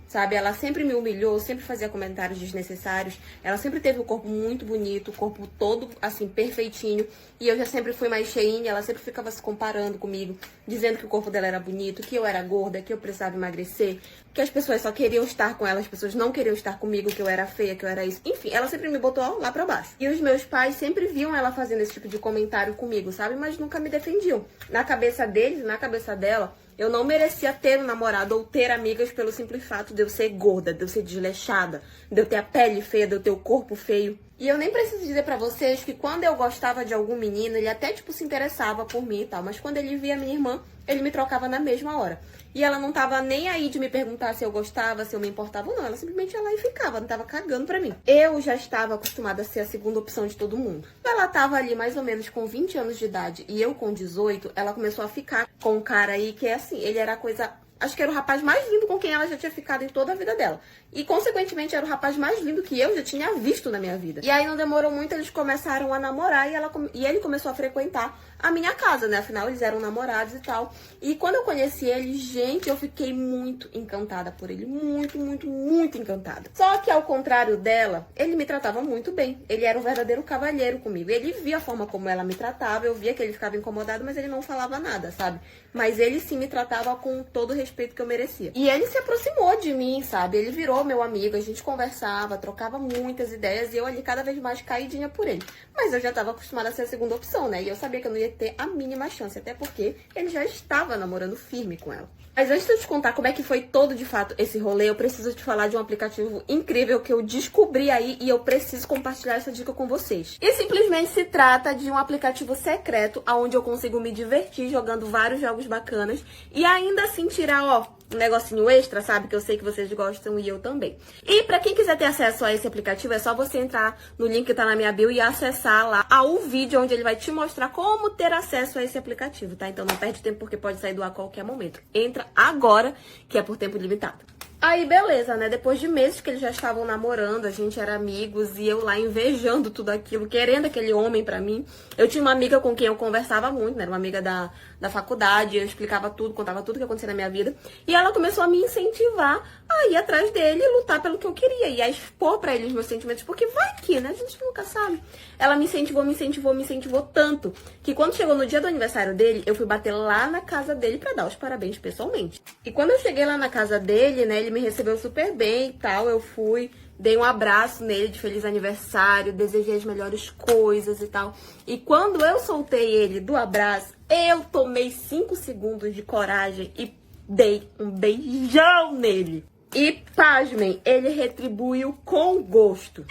Sabe, ela sempre me humilhou, sempre fazia comentários desnecessários. Ela sempre teve o corpo muito bonito, o corpo todo, assim, perfeitinho. E eu já sempre fui mais cheinha, ela sempre ficava se comparando comigo, dizendo que o corpo dela era bonito, que eu era gorda, que eu precisava emagrecer, que as pessoas só queriam estar com ela, as pessoas não queriam estar comigo, que eu era feia, que eu era isso. Enfim, ela sempre me botou lá pra baixo. E os meus pais sempre viam ela fazendo esse tipo de comentário comigo, sabe? Mas nunca me defendiam. Na cabeça deles, na cabeça dela, Eu não merecia ter um namorado ou ter amigas pelo simples fato de eu ser gorda, de eu ser desleixada, de eu ter a pele feia, de eu ter o corpo feio. E eu nem preciso dizer pra vocês que quando eu gostava de algum menino, ele até, tipo, se interessava por mim e tal. Mas quando ele via minha irmã, ele me trocava na mesma hora. E ela não tava nem aí de me perguntar se eu gostava, se eu me importava ou não. Ela simplesmente ia lá e ficava, não tava cagando pra mim. Eu já estava acostumada a ser a segunda opção de todo mundo. Ela tava ali mais ou menos com 20 anos de idade e eu com 18, ela começou a ficar com um cara aí que é assim, ele era a coisa... Acho que era o rapaz mais lindo com quem ela já tinha ficado em toda a vida dela. E, consequentemente, era o rapaz mais lindo que eu já tinha visto na minha vida. E aí, não demorou muito, eles começaram a namorar e ele começou a frequentar a minha casa, né? Afinal, eles eram namorados e tal. E quando eu conheci ele, gente, eu fiquei muito encantada por ele. Muito, muito, muito encantada. Só que, ao contrário dela, ele me tratava muito bem. Ele era um verdadeiro cavalheiro comigo. Ele via a forma como ela me tratava, eu via que ele ficava incomodado, mas ele não falava nada, sabe? Mas ele sim me tratava com todo o respeito que eu merecia. E ele se aproximou de mim, sabe? Ele virou meu amigo, a gente conversava, trocava muitas ideias e eu ali cada vez mais caidinha por ele. Mas eu já estava acostumada a ser a segunda opção, né? E eu sabia que eu não ia ter a mínima chance, até porque ele já estava namorando firme com ela. Mas antes de eu te contar como é que foi todo de fato esse rolê, eu preciso te falar de um aplicativo incrível que eu descobri aí e eu preciso compartilhar essa dica com vocês. E simplesmente se trata de um aplicativo secreto, onde eu consigo me divertir jogando vários jogos bacanas e ainda assim tirar, ó, um negocinho extra, sabe? Que eu sei que vocês gostam e eu também. E pra quem quiser ter acesso a esse aplicativo, é só você entrar no link que tá na minha bio e acessar lá o vídeo onde ele vai te mostrar como ter acesso a esse aplicativo, tá? Então não perde tempo porque pode sair do ar a qualquer momento. Entra agora, que é por tempo limitado. Aí, beleza, né? Depois de meses que eles já estavam namorando, a gente era amigos e eu lá invejando tudo aquilo, querendo aquele homem pra mim. Eu tinha uma amiga com quem eu conversava muito, né? Era uma amiga da faculdade, eu explicava tudo, contava tudo que acontecia na minha vida. E ela começou a me incentivar a ir atrás dele e lutar pelo que eu queria. E a expor pra ele os meus sentimentos, porque vai que, né? A gente nunca sabe. Ela me incentivou, me incentivou, me incentivou tanto, que quando chegou no dia do aniversário dele, eu fui bater lá na casa dele pra dar os parabéns pessoalmente. E quando eu cheguei lá na casa dele, né? Ele me recebeu super bem e tal, eu fui, dei um abraço nele de feliz aniversário, desejei as melhores coisas e tal. E quando eu soltei ele do abraço, eu tomei 5 segundos de coragem e dei um beijão nele. E, pasmem, ele retribuiu com gosto.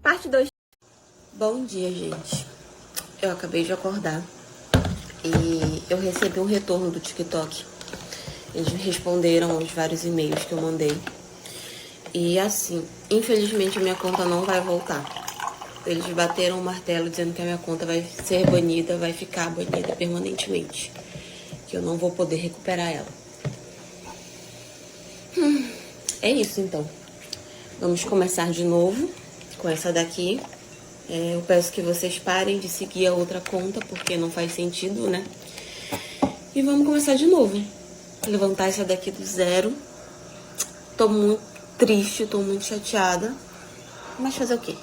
Parte 2. Bom dia, gente. Eu acabei de acordar e eu recebi um retorno do TikTok. Eles responderam aos vários e-mails que eu mandei. E assim, infelizmente a minha conta não vai voltar. Eles bateram o martelo dizendo que a minha conta vai ser banida, vai ficar banida permanentemente. Que eu não vou poder recuperar ela. É isso então. Vamos começar de novo com essa daqui. Eu peço que vocês parem de seguir a outra conta, porque não faz sentido, né? E vamos começar de novo. Levantar essa daqui do zero. Tô muito triste, tô muito chateada. Mas fazer o quê?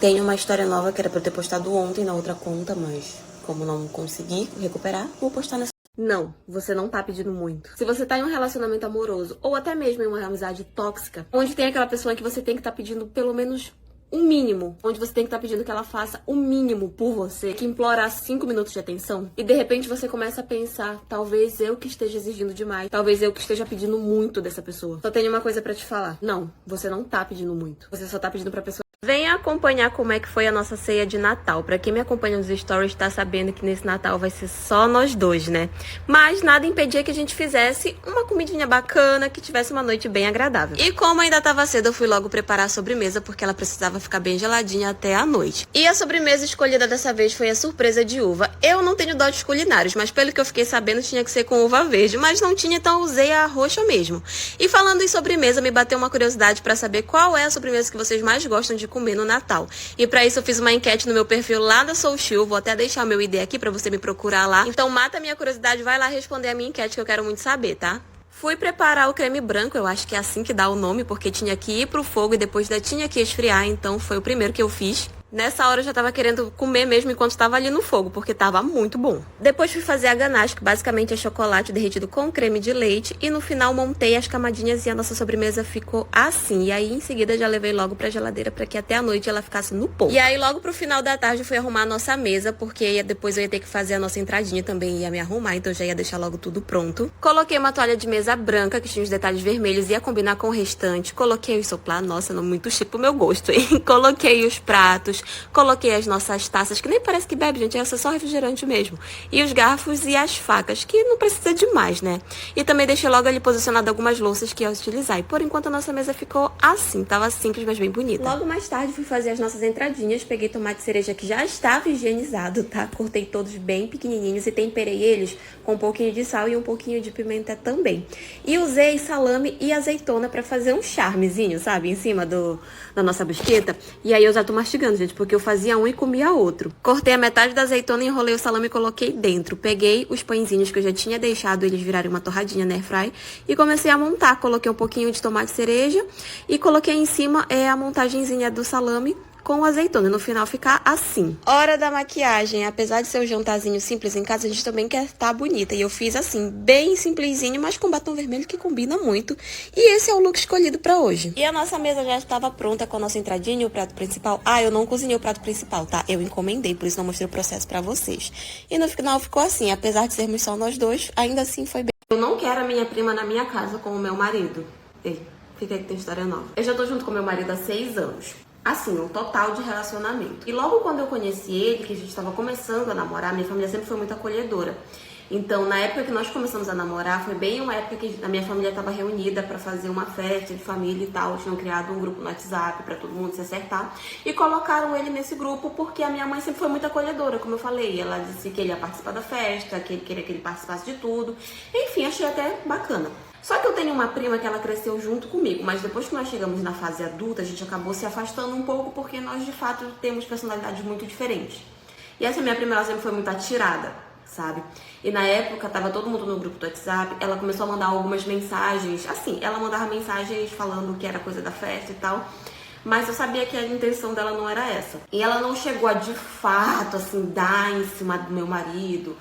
Tenho uma história nova que era pra eu ter postado ontem na outra conta, mas como não consegui recuperar, vou postar nessa. Não, você não tá pedindo muito. Se você tá em um relacionamento amoroso, ou até mesmo em uma amizade tóxica, onde tem aquela pessoa que você tem que estar pedindo pelo menos um mínimo, onde você tem que estar pedindo que ela faça o mínimo por você, que implora 5 minutos de atenção, e de repente você começa a pensar, talvez eu que esteja exigindo demais, talvez eu que esteja pedindo muito dessa pessoa. Só tenho uma coisa pra te falar. Não, você não tá pedindo muito. Você só tá pedindo pra pessoa. Venha acompanhar como é que foi a nossa ceia de Natal. Pra quem me acompanha nos stories tá sabendo que nesse Natal vai ser só nós dois, né? Mas nada impedia que a gente fizesse uma comidinha bacana, que tivesse uma noite bem agradável. E como ainda tava cedo, eu fui logo preparar a sobremesa, porque ela precisava ficar bem geladinha até a noite. E a sobremesa escolhida dessa vez foi a surpresa de uva. Eu não tenho dotes culinários, mas pelo que eu fiquei sabendo tinha que ser com uva verde, mas não tinha, então usei a roxa mesmo. E falando em sobremesa, me bateu uma curiosidade pra saber qual é a sobremesa que vocês mais gostam de comer no Natal. E pra isso eu fiz uma enquete no meu perfil lá da Soulchill, vou até deixar meu ID aqui pra você me procurar lá. Então mata a minha curiosidade, vai lá responder a minha enquete que eu quero muito saber, tá? Fui preparar o creme branco, eu acho que é assim que dá o nome, porque tinha que ir pro fogo e depois ainda tinha que esfriar, então foi o primeiro que eu fiz. Nessa hora eu já tava querendo comer mesmo enquanto tava ali no fogo, porque tava muito bom. Depois fui fazer a ganache, que basicamente é chocolate derretido com creme de leite. E no final montei as camadinhas e a nossa sobremesa ficou assim. E aí em seguida já levei logo pra geladeira pra que até a noite ela ficasse no ponto. E aí logo pro final da tarde eu fui arrumar a nossa mesa, porque depois eu ia ter que fazer a nossa entradinha também, ia me arrumar, então eu já ia deixar logo tudo pronto. Coloquei uma toalha de mesa branca, que tinha os detalhes vermelhos, ia combinar com o restante. Coloquei o isoplar, nossa, não muito chique pro meu gosto, hein? Coloquei os pratos, coloquei as nossas taças, que nem parece que bebe, gente, é só refrigerante mesmo. E os garfos e as facas, que não precisa de mais, né? E também deixei logo ali posicionado algumas louças que ia utilizar. E por enquanto a nossa mesa ficou assim, tava simples, mas bem bonita. Logo mais tarde fui fazer as nossas entradinhas, peguei tomate cereja que já estava higienizado, tá? Cortei todos bem pequenininhos e temperei eles com um pouquinho de sal e um pouquinho de pimenta também. E usei salame e azeitona pra fazer um charmezinho, sabe? Em cima da nossa brusqueta. E aí eu já tô mastigando, gente, porque eu fazia um e comia outro. Cortei a metade da azeitona, enrolei o salame e coloquei dentro. Peguei os pãezinhos que eu já tinha deixado eles virarem uma torradinha na airfry e comecei a montar. Coloquei um pouquinho de tomate cereja e coloquei em cima a montagenzinha do salame com azeitona, no final ficar assim. Hora da maquiagem. Apesar de ser um jantarzinho simples em casa, a gente também quer estar bonita. E eu fiz assim, bem simplesinho, mas com batom vermelho que combina muito. E esse é o look escolhido pra hoje. E a nossa mesa já estava pronta com a nossa entradinha e o prato principal. Ah, eu não cozinhei o prato principal, tá? Eu encomendei, por isso não mostrei o processo pra vocês. E no final ficou assim, apesar de sermos só nós dois, ainda assim foi bem. Eu não quero a minha prima na minha casa com o meu marido. Ei, fica aí que tem história nova. Eu já tô junto com meu marido há 6 anos. Assim, um total de relacionamento. E logo quando eu conheci ele, que a gente estava começando a namorar, minha família sempre foi muito acolhedora. Então, na época que nós começamos a namorar, foi bem uma época que a minha família estava reunida para fazer uma festa de família e tal. Tinham criado um grupo no WhatsApp para todo mundo se acertar. E colocaram ele nesse grupo porque a minha mãe sempre foi muito acolhedora, como eu falei. Ela disse que ele ia participar da festa, que ele queria que ele participasse de tudo. Enfim, achei até bacana. Só que eu tenho uma prima que ela cresceu junto comigo, mas depois que nós chegamos na fase adulta, a gente acabou se afastando um pouco porque nós, de fato, temos personalidades muito diferentes. E essa minha prima, ela sempre foi muito atirada, sabe? E na época, tava todo mundo no grupo do WhatsApp, ela começou a mandar algumas mensagens, assim, ela mandava mensagens falando que era coisa da festa e tal, mas eu sabia que a intenção dela não era essa. E ela não chegou a, de fato, assim, dar em cima do meu marido,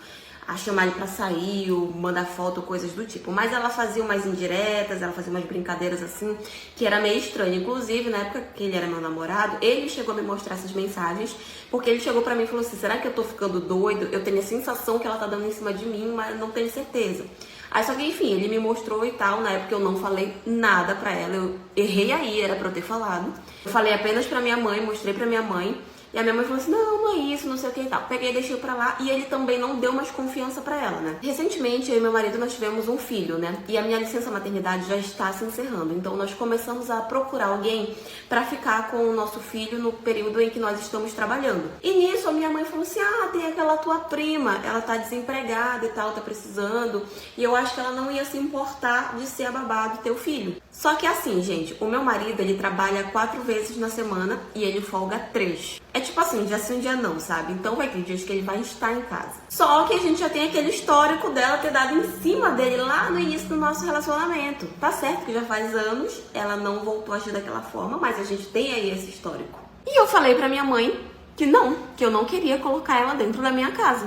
a chamar ele pra sair, ou mandar foto, coisas do tipo. Mas ela fazia umas indiretas, ela fazia umas brincadeiras assim, que era meio estranho. Inclusive, na época que ele era meu namorado, ele chegou a me mostrar essas mensagens, porque ele chegou pra mim e falou assim, será que eu tô ficando doido? Eu tenho a sensação que ela tá dando em cima de mim, mas não tenho certeza. Aí só que, enfim, ele me mostrou e tal, na época eu não falei nada pra ela, eu errei aí, era pra eu ter falado. Eu falei apenas pra minha mãe, mostrei pra minha mãe. E a minha mãe falou assim, não é isso, não sei o que e tal. Peguei e deixei pra lá e ele também não deu mais confiança pra ela, né? Recentemente, eu e meu marido, nós tivemos um filho, né? E a minha licença maternidade já está se encerrando. Então, nós começamos a procurar alguém pra ficar com o nosso filho no período em que nós estamos trabalhando. E nisso, a minha mãe falou assim, ah, tem aquela tua prima, ela tá desempregada e tal, tá precisando. E eu acho que ela não ia se importar de ser a babá do teu filho. Só que assim, gente, o meu marido, ele trabalha 4 vezes na semana e ele folga 3. É tipo assim, dia sim, dia não, sabe? Então vai ter dias que ele vai estar em casa. Só que a gente já tem aquele histórico dela ter dado em cima dele lá no início do nosso relacionamento. Tá certo que já faz anos, ela não voltou a agir daquela forma, mas a gente tem aí esse histórico. E eu falei pra minha mãe que eu não queria colocar ela dentro da minha casa.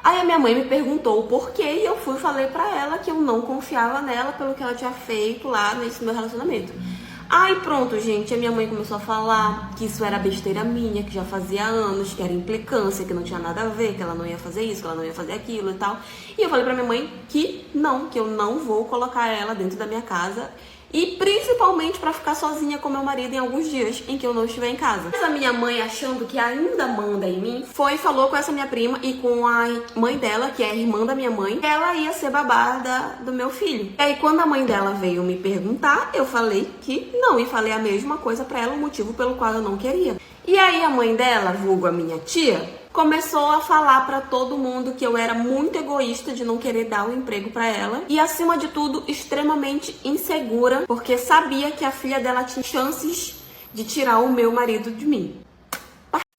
Aí a minha mãe me perguntou o porquê e eu fui e falei pra ela que eu não confiava nela pelo que ela tinha feito lá nesse meu relacionamento. Aí pronto, gente, a minha mãe começou a falar que isso era besteira minha, que já fazia anos, que era implicância, que não tinha nada a ver, que ela não ia fazer isso, que ela não ia fazer aquilo e tal. E eu falei pra minha mãe que eu não vou colocar ela dentro da minha casa. E principalmente pra ficar sozinha com meu marido em alguns dias em que eu não estiver em casa. Mas a minha mãe, achando que ainda manda em mim, foi e falou com essa minha prima e com a mãe dela, que é a irmã da minha mãe, que ela ia ser babá do meu filho. E aí quando a mãe dela veio me perguntar, eu falei que não, e falei a mesma coisa pra ela, o motivo pelo qual eu não queria. E aí a mãe dela, vulgo a minha tia, começou a falar pra todo mundo que eu era muito egoísta de não querer dar o emprego pra ela e, acima de tudo, extremamente insegura, porque sabia que a filha dela tinha chances de tirar o meu marido de mim.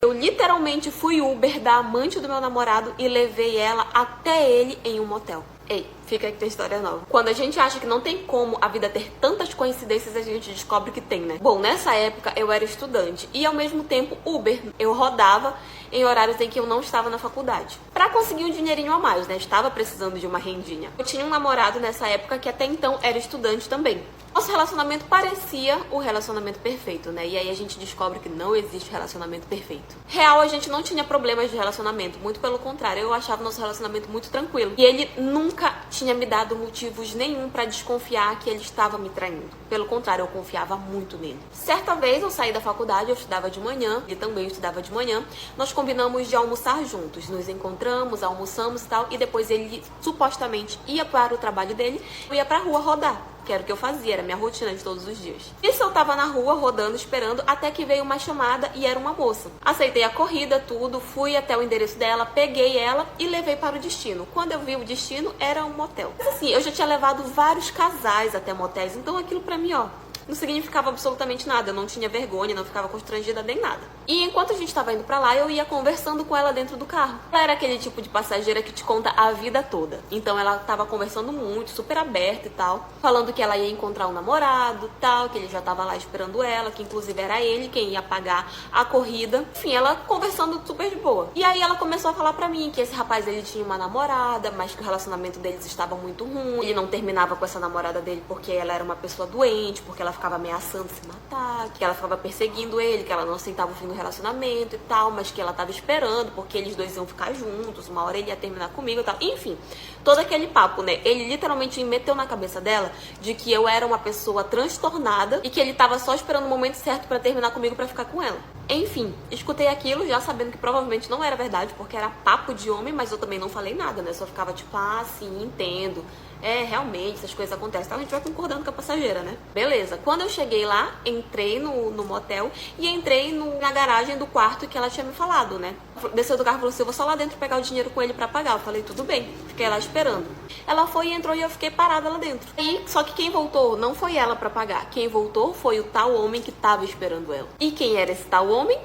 Eu literalmente fui Uber da amante do meu namorado e levei ela até ele em um motel. Ei, Fica aí que tem história nova. Quando a gente acha que não tem como a vida ter tantas coincidências, a gente descobre que tem, né? Bom, nessa época eu era estudante e ao mesmo tempo Uber. Eu rodava em horários em que eu não estava na faculdade. Pra conseguir um dinheirinho a mais, né? Estava precisando de uma rendinha. Eu tinha um namorado nessa época que até então era estudante também. Nosso relacionamento parecia o relacionamento perfeito, né? E aí a gente descobre que não existe relacionamento perfeito. Real, a gente não tinha problemas de relacionamento, muito pelo contrário, eu achava nosso relacionamento muito tranquilo. E ele nunca tinha me dado motivos nenhum pra desconfiar que ele estava me traindo. Pelo contrário, eu confiava muito nele. Certa vez eu saí da faculdade, eu estudava de manhã, ele também estudava de manhã. Nós combinamos de almoçar juntos, nos encontramos, almoçamos e tal, e depois ele supostamente ia para o trabalho dele, eu ia pra rua rodar. Que era o que eu fazia, era minha rotina de todos os dias. Isso eu tava na rua, rodando, esperando, até que veio uma chamada e era uma moça. Aceitei a corrida, tudo, fui até o endereço dela, peguei ela e levei para o destino. Quando eu vi o destino, era um motel. Mas assim, eu já tinha levado vários casais até motéis, então aquilo pra mim, ó, não significava absolutamente nada, eu não tinha vergonha, não ficava constrangida nem nada. E enquanto a gente tava indo pra lá, eu ia conversando com ela dentro do carro. Ela era aquele tipo de passageira que te conta a vida toda. Então ela tava conversando muito, super aberta e tal, falando que ela ia encontrar um namorado e tal, que ele já tava lá esperando ela, que inclusive era ele quem ia pagar a corrida. Enfim, ela conversando super de boa. E aí ela começou a falar pra mim que esse rapaz, ele tinha uma namorada, mas que o relacionamento deles estava muito ruim. Ele não terminava com essa namorada dele porque ela era uma pessoa doente, porque ela ficava ameaçando se matar, que ela ficava perseguindo ele, que ela não aceitava o fim do relacionamento e tal, mas que ela tava esperando porque eles dois iam ficar juntos, uma hora ele ia terminar comigo e tal. Enfim, todo aquele papo, né? Ele literalmente meteu na cabeça dela de que eu era uma pessoa transtornada e que ele tava só esperando o momento certo pra terminar comigo pra ficar com ela. Enfim, escutei aquilo já sabendo que provavelmente não era verdade, porque era papo de homem, mas eu também não falei nada, né? Só ficava tipo, ah, sim, entendo. É, realmente, essas coisas acontecem. Então a gente vai concordando com a passageira, né? Beleza. Quando eu cheguei lá, entrei no motel e entrei na garagem do quarto que ela tinha me falado, né? Desceu do carro e falou assim, eu vou só lá dentro pegar o dinheiro com ele pra pagar. Eu falei, tudo bem. Fiquei lá esperando. Ela foi e entrou e eu fiquei parada lá dentro. E só que quem voltou não foi ela pra pagar. Quem voltou foi o tal homem que tava esperando ela. E quem era esse tal homem?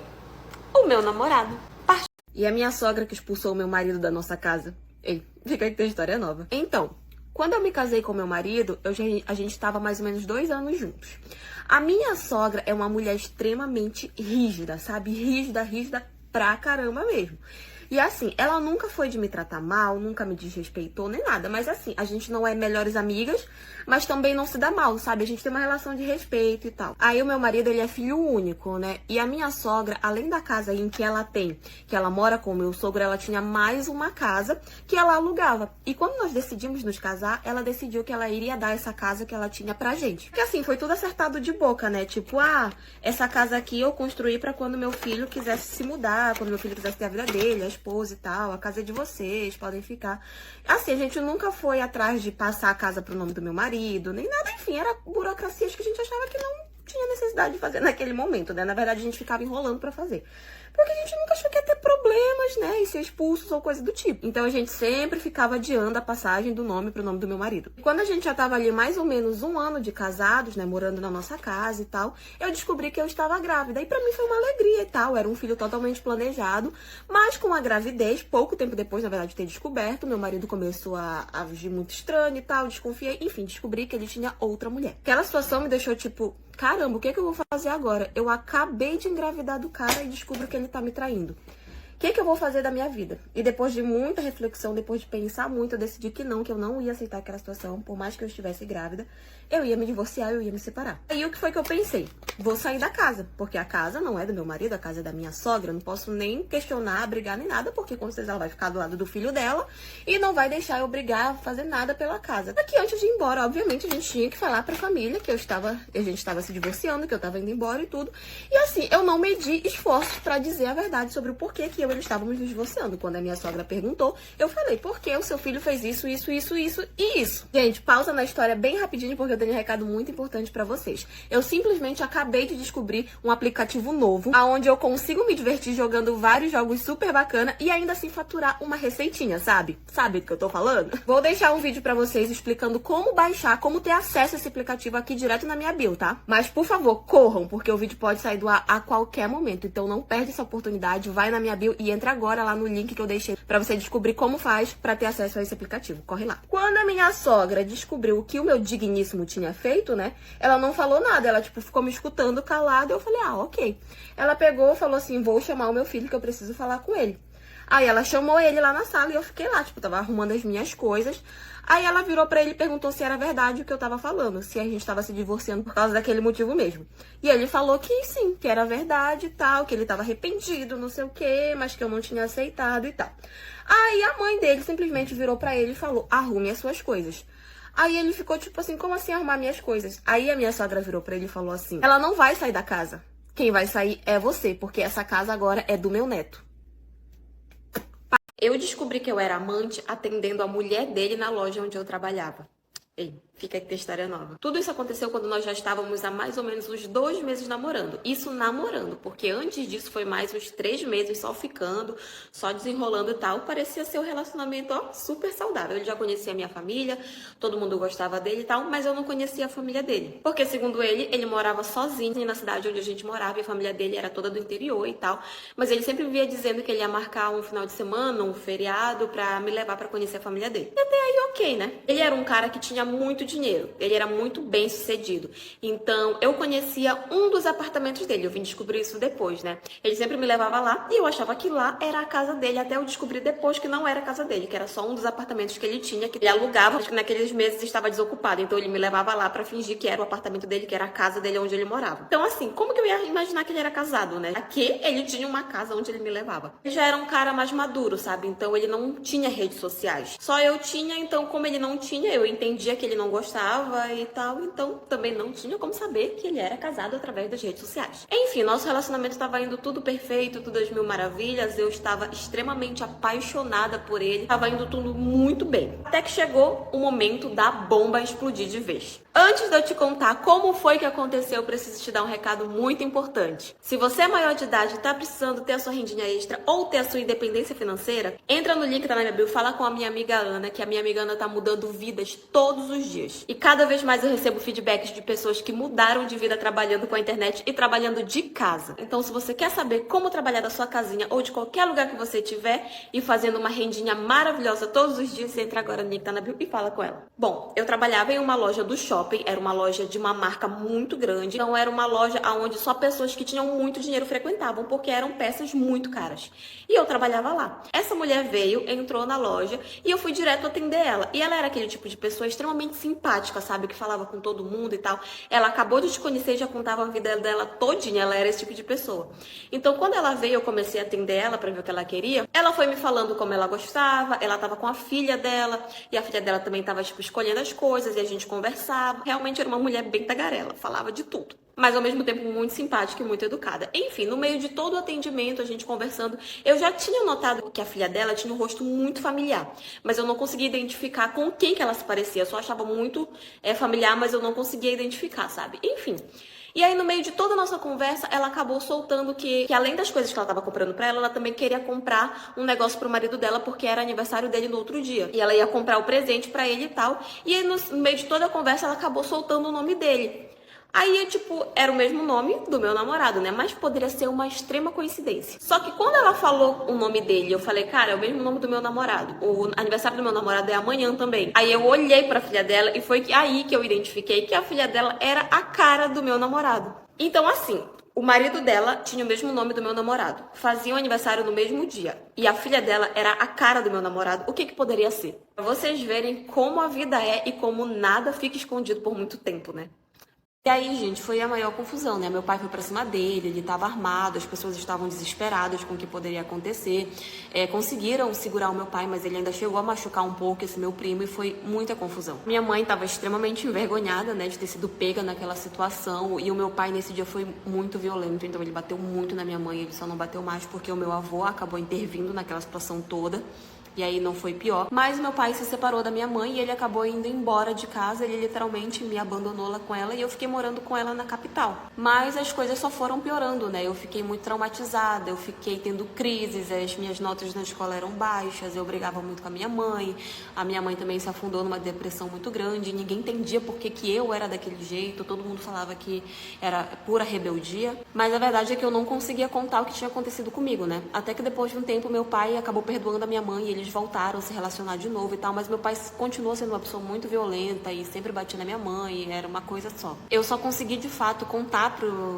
O meu namorado. E a minha sogra que expulsou o meu marido da nossa casa. Ei, fica aí que tem história nova. Então, quando eu me casei com meu marido, a gente estava mais ou menos 2 anos juntos. A minha sogra é uma mulher extremamente rígida, sabe? Rígida pra caramba mesmo. E assim, ela nunca foi de me tratar mal, nunca me desrespeitou, nem nada. Mas assim, a gente não é melhores amigas, mas também não se dá mal, sabe? A gente tem uma relação de respeito e tal. Aí o meu marido, ele é filho único, né? E a minha sogra, além da casa em que ela tem, que ela mora com o meu sogro, ela tinha mais uma casa que ela alugava. E quando nós decidimos nos casar, ela decidiu que ela iria dar essa casa que ela tinha pra gente. Porque assim, foi tudo acertado de boca, né? Tipo, ah, essa casa aqui eu construí pra quando meu filho quisesse se mudar, quando meu filho quisesse ter a vida dele, a esposa e tal, a casa é de vocês, podem ficar. Assim, a gente nunca foi atrás de passar a casa pro nome do meu marido, nem nada, enfim, era burocracias que a gente achava que não tinha necessidade de fazer naquele momento, né? Na verdade, a gente ficava enrolando pra fazer. Porque a gente nunca achou que ia ter problemas, né? E ser expulsos ou coisa do tipo. Então a gente sempre ficava adiando a passagem do nome pro nome do meu marido. E quando a gente já tava ali mais ou menos 1 ano de casados, né? Morando na nossa casa e tal, eu descobri que eu estava grávida. E pra mim foi uma alegria e tal. Era um filho totalmente planejado. Mas com a gravidez, pouco tempo depois, na verdade, de ter descoberto, meu marido começou a agir muito estranho e tal. Desconfiei. Enfim, descobri que ele tinha outra mulher. Aquela situação me deixou tipo, caramba, o que eu vou fazer agora? Eu acabei de engravidar do cara e descubro que ele tá me traindo. O que eu vou fazer da minha vida? E depois de muita reflexão, depois de pensar muito, eu decidi que eu não ia aceitar aquela situação, por mais que eu estivesse grávida. Eu ia me divorciar, eu ia me separar. Aí o que foi que eu pensei? Vou sair da casa, porque a casa não é do meu marido, a casa é da minha sogra. Eu não posso nem questionar, brigar nem nada, porque com certeza ela vai ficar do lado do filho dela e não vai deixar eu brigar, fazer nada pela casa. Aqui, antes de ir embora, obviamente, a gente tinha que falar pra família que a gente estava se divorciando, que eu tava indo embora e tudo. E assim, eu não medi esforços pra dizer a verdade sobre o porquê que eu e ele estávamos nos divorciando. Quando a minha sogra perguntou, eu falei, porque o seu filho fez isso e isso. Gente, pausa na história bem rapidinho, porque eu tenho um recado muito importante pra vocês. Eu simplesmente acabei de descobrir um aplicativo novo, onde eu consigo me divertir jogando vários jogos super bacana e ainda assim faturar uma receitinha, sabe? Sabe do que eu tô falando? Vou deixar um vídeo pra vocês explicando como baixar, como ter acesso a esse aplicativo aqui direto na minha bio, tá? Mas, por favor, corram, porque o vídeo pode sair do ar a qualquer momento. Então não perde essa oportunidade, vai na minha bio e entra agora lá no link que eu deixei pra você descobrir como faz pra ter acesso a esse aplicativo. Corre lá. Quando a minha sogra descobriu o que o meu digníssimo tinha feito, né? Ela não falou nada, ela tipo ficou me escutando calada. Eu falei, ah, ok. Ela pegou e falou assim, vou chamar o meu filho que eu preciso falar com ele. Aí ela chamou ele lá na sala e eu fiquei lá, tipo, tava arrumando as minhas coisas. Aí ela virou pra ele e perguntou se era verdade o que eu tava falando, se a gente tava se divorciando por causa daquele motivo mesmo. E ele falou que sim, que era verdade e tal, que ele tava arrependido, não sei o quê, mas que eu não tinha aceitado e tal. Aí a mãe dele simplesmente virou pra ele e falou, arrume as suas coisas. Aí ele ficou tipo assim, como assim arrumar minhas coisas? Aí a minha sogra virou pra ele e falou assim, ela não vai sair da casa. Quem vai sair é você, porque essa casa agora é do meu neto. Eu descobri que eu era amante atendendo a mulher dele na loja onde eu trabalhava. Ei, fica aqui a história nova. Tudo isso aconteceu quando nós já estávamos há mais ou menos uns 2 meses namorando. Isso namorando, porque antes disso foi mais uns 3 meses só ficando, só desenrolando e tal. Parecia ser um relacionamento, ó, super saudável. Ele já conhecia a minha família, todo mundo gostava dele e tal, mas eu não conhecia a família dele. Porque, segundo ele, ele morava sozinho na cidade onde a gente morava e a família dele era toda do interior e tal. Mas ele sempre via dizendo que ele ia marcar um final de semana, um feriado, pra me levar pra conhecer a família dele. E até aí, ok, né? Ele era um cara que tinha muito dinheiro, ele era muito bem sucedido. Então, eu conhecia um dos apartamentos dele, eu vim descobrir isso depois, né? Ele sempre me levava lá e eu achava que lá era a casa dele, até eu descobri depois que não era a casa dele, que era só um dos apartamentos que ele tinha, que ele alugava, que naqueles meses estava desocupado. Então, ele me levava lá pra fingir que era o apartamento dele, que era a casa dele onde ele morava. Então, assim, como que eu ia imaginar que ele era casado, né? Aqui, ele tinha uma casa onde ele me levava. Ele já era um cara mais maduro, sabe? Então, ele não tinha redes sociais. Só eu tinha, então, como ele não tinha, eu entendia que ele não gostava e tal, então também não tinha como saber que ele era casado através das redes sociais. Enfim, nosso relacionamento estava indo tudo perfeito, tudo às mil maravilhas, eu estava extremamente apaixonada por ele, estava indo tudo muito bem. Até que chegou o momento da bomba explodir de vez. Antes de eu te contar como foi que aconteceu, eu preciso te dar um recado muito importante. Se você é maior de idade e tá precisando ter a sua rendinha extra ou ter a sua independência financeira, entra no link que tá na minha bio, fala com a minha amiga Ana, que a minha amiga Ana tá mudando vidas todos os dias. E cada vez mais eu recebo feedbacks de pessoas que mudaram de vida trabalhando com a internet e trabalhando de casa. Então, se você quer saber como trabalhar da sua casinha ou de qualquer lugar que você estiver e fazendo uma rendinha maravilhosa todos os dias, entra agora no link que tá na bio e fala com ela. Bom, eu trabalhava em uma loja do shopping, era uma loja de uma marca muito grande, então era uma loja onde só pessoas que tinham muito dinheiro frequentavam, porque eram peças muito caras. E eu trabalhava lá. Essa mulher veio, entrou na loja e eu fui direto atender ela. E ela era aquele tipo de pessoa extremamente simpática, sabe? Que falava com todo mundo e tal. Ela acabou de te conhecer e já contava a vida dela todinha, ela era esse tipo de pessoa. Então, quando ela veio, eu comecei a atender ela pra ver o que ela queria. Ela foi me falando como ela gostava, ela tava com a filha dela, e a filha dela também tava, tipo, escolhendo as coisas, e a gente conversava. Realmente era uma mulher bem tagarela, falava de tudo, mas ao mesmo tempo muito simpática e muito educada. Enfim, no meio de todo o atendimento, a gente conversando, eu já tinha notado que a filha dela tinha um rosto muito familiar, mas eu não conseguia identificar com quem que ela se parecia. Eu só achava muito familiar, mas eu não conseguia identificar, sabe? Enfim. E aí, no meio de toda a nossa conversa, ela acabou soltando que além das coisas que ela estava comprando pra ela, ela também queria comprar um negócio pro marido dela, porque era aniversário dele no outro dia. E ela ia comprar o presente pra ele e tal. E aí, no meio de toda a conversa, ela acabou soltando o nome dele. Aí, tipo, era o mesmo nome do meu namorado, né? Mas poderia ser uma extrema coincidência. Só que quando ela falou o nome dele, eu falei, cara, é o mesmo nome do meu namorado. O aniversário do meu namorado é amanhã também. Aí eu olhei pra filha dela e foi aí que eu identifiquei que a filha dela era a cara do meu namorado. Então, assim, o marido dela tinha o mesmo nome do meu namorado. Faziam aniversário no mesmo dia. E a filha dela era a cara do meu namorado. O que que poderia ser? Pra vocês verem como a vida é e como nada fica escondido por muito tempo, né? E aí, gente, foi a maior confusão, né? Meu pai foi pra cima dele, ele tava armado, as pessoas estavam desesperadas com o que poderia acontecer. Conseguiram segurar o meu pai, mas ele ainda chegou a machucar um pouco esse meu primo e foi muita confusão. Minha mãe tava extremamente envergonhada, né, de ter sido pega naquela situação, e o meu pai nesse dia foi muito violento, então ele bateu muito na minha mãe, ele só não bateu mais porque o meu avô acabou intervindo naquela situação toda. E aí não foi pior. Mas meu pai se separou da minha mãe e ele acabou indo embora de casa. Ele literalmente me abandonou lá com ela e eu fiquei morando com ela na capital. Mas as coisas só foram piorando, né? Eu fiquei muito traumatizada, eu fiquei tendo crises, as minhas notas na escola eram baixas, eu brigava muito com a minha mãe também se afundou numa depressão muito grande, ninguém entendia por que eu era daquele jeito, todo mundo falava que era pura rebeldia, mas a verdade é que eu não conseguia contar o que tinha acontecido comigo, né? Até que depois de um tempo meu pai acabou perdoando a minha mãe e eles voltaram a se relacionar de novo e tal, mas meu pai continuou sendo uma pessoa muito violenta e sempre batia na minha mãe, era uma coisa só. Eu só consegui de fato contar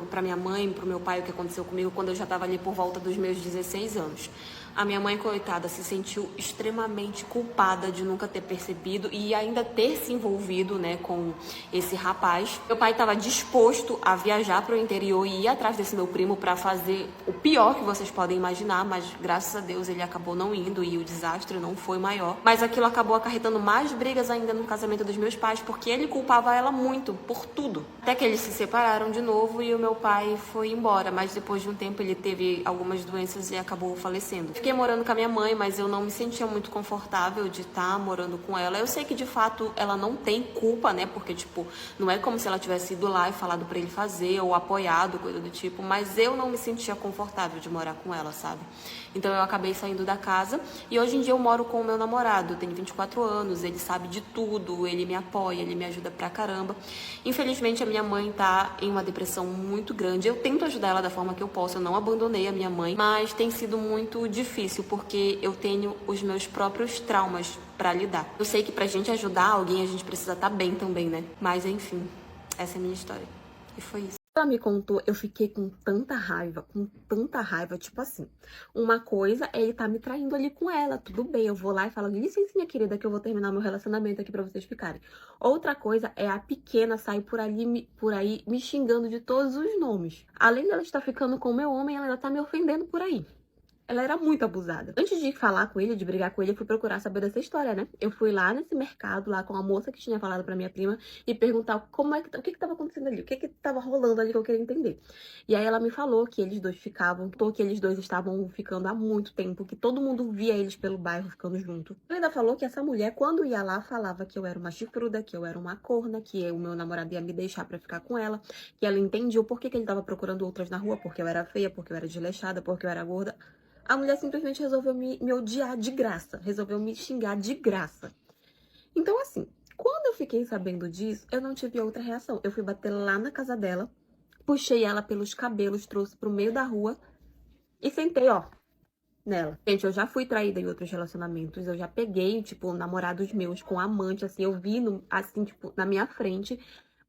pra minha mãe, pro meu pai o que aconteceu comigo quando eu já tava ali por volta dos meus 16 anos. A minha mãe, coitada, se sentiu extremamente culpada de nunca ter percebido e ainda ter se envolvido, né, com esse rapaz. Meu pai estava disposto a viajar para o interior e ir atrás desse meu primo para fazer o pior que vocês podem imaginar, mas graças a Deus ele acabou não indo e o desastre não foi maior. Mas aquilo acabou acarretando mais brigas ainda no casamento dos meus pais, porque ele culpava ela muito por tudo. Até que eles se separaram de novo e o meu pai foi embora, mas depois de um tempo ele teve algumas doenças e acabou falecendo. Fiquei morando com a minha mãe, mas eu não me sentia muito confortável de estar morando com ela. Eu sei que de fato ela não tem culpa, né? Porque, tipo, não é como se ela tivesse ido lá e falado pra ele fazer ou apoiado, coisa do tipo, mas eu não me sentia confortável de morar com ela, sabe? Então eu acabei saindo da casa e hoje em dia eu moro com o meu namorado, eu tenho 24 anos, ele sabe de tudo, ele me apoia, ele me ajuda pra caramba. Infelizmente a minha mãe tá em uma depressão muito grande, eu tento ajudar ela da forma que eu posso, eu não abandonei a minha mãe, mas tem sido muito difícil porque eu tenho os meus próprios traumas pra lidar. Eu sei que pra gente ajudar alguém a gente precisa estar bem também, né? Mas enfim, essa é a minha história. E foi isso. Ela me contou, eu fiquei com tanta raiva, tipo assim, uma coisa é ele tá me traindo ali com ela, tudo bem, eu vou lá e falo, licencinha querida, que eu vou terminar meu relacionamento aqui pra vocês ficarem. Outra coisa é a pequena sair por aí me xingando de todos os nomes. Além dela estar ficando com o meu homem, ela ainda tá me ofendendo por aí. Ela era muito abusada. Antes de falar com ele, de brigar com ele, eu fui procurar saber dessa história, né? Eu fui lá nesse mercado, lá com a moça que tinha falado pra minha prima, e perguntar o que tava acontecendo ali, o que tava rolando ali que eu queria entender. E aí ela me falou que eles dois que eles dois estavam ficando há muito tempo, que todo mundo via eles pelo bairro ficando junto. Ela ainda falou que essa mulher, quando ia lá, falava que eu era uma chifruda, que eu era uma corna, que o meu namorado ia me deixar pra ficar com ela, que ela entendia o porquê que ele tava procurando outras na rua, porque eu era feia, porque eu era desleixada, porque eu era gorda. A mulher simplesmente resolveu me odiar de graça, resolveu me xingar de graça. Então, assim, quando eu fiquei sabendo disso, eu não tive outra reação. Eu fui bater lá na casa dela, puxei ela pelos cabelos, trouxe pro meio da rua e sentei, ó, nela. Gente, eu já fui traída em outros relacionamentos, eu já peguei, tipo, namorados meus com amante, assim, eu vi, assim, tipo, na minha frente.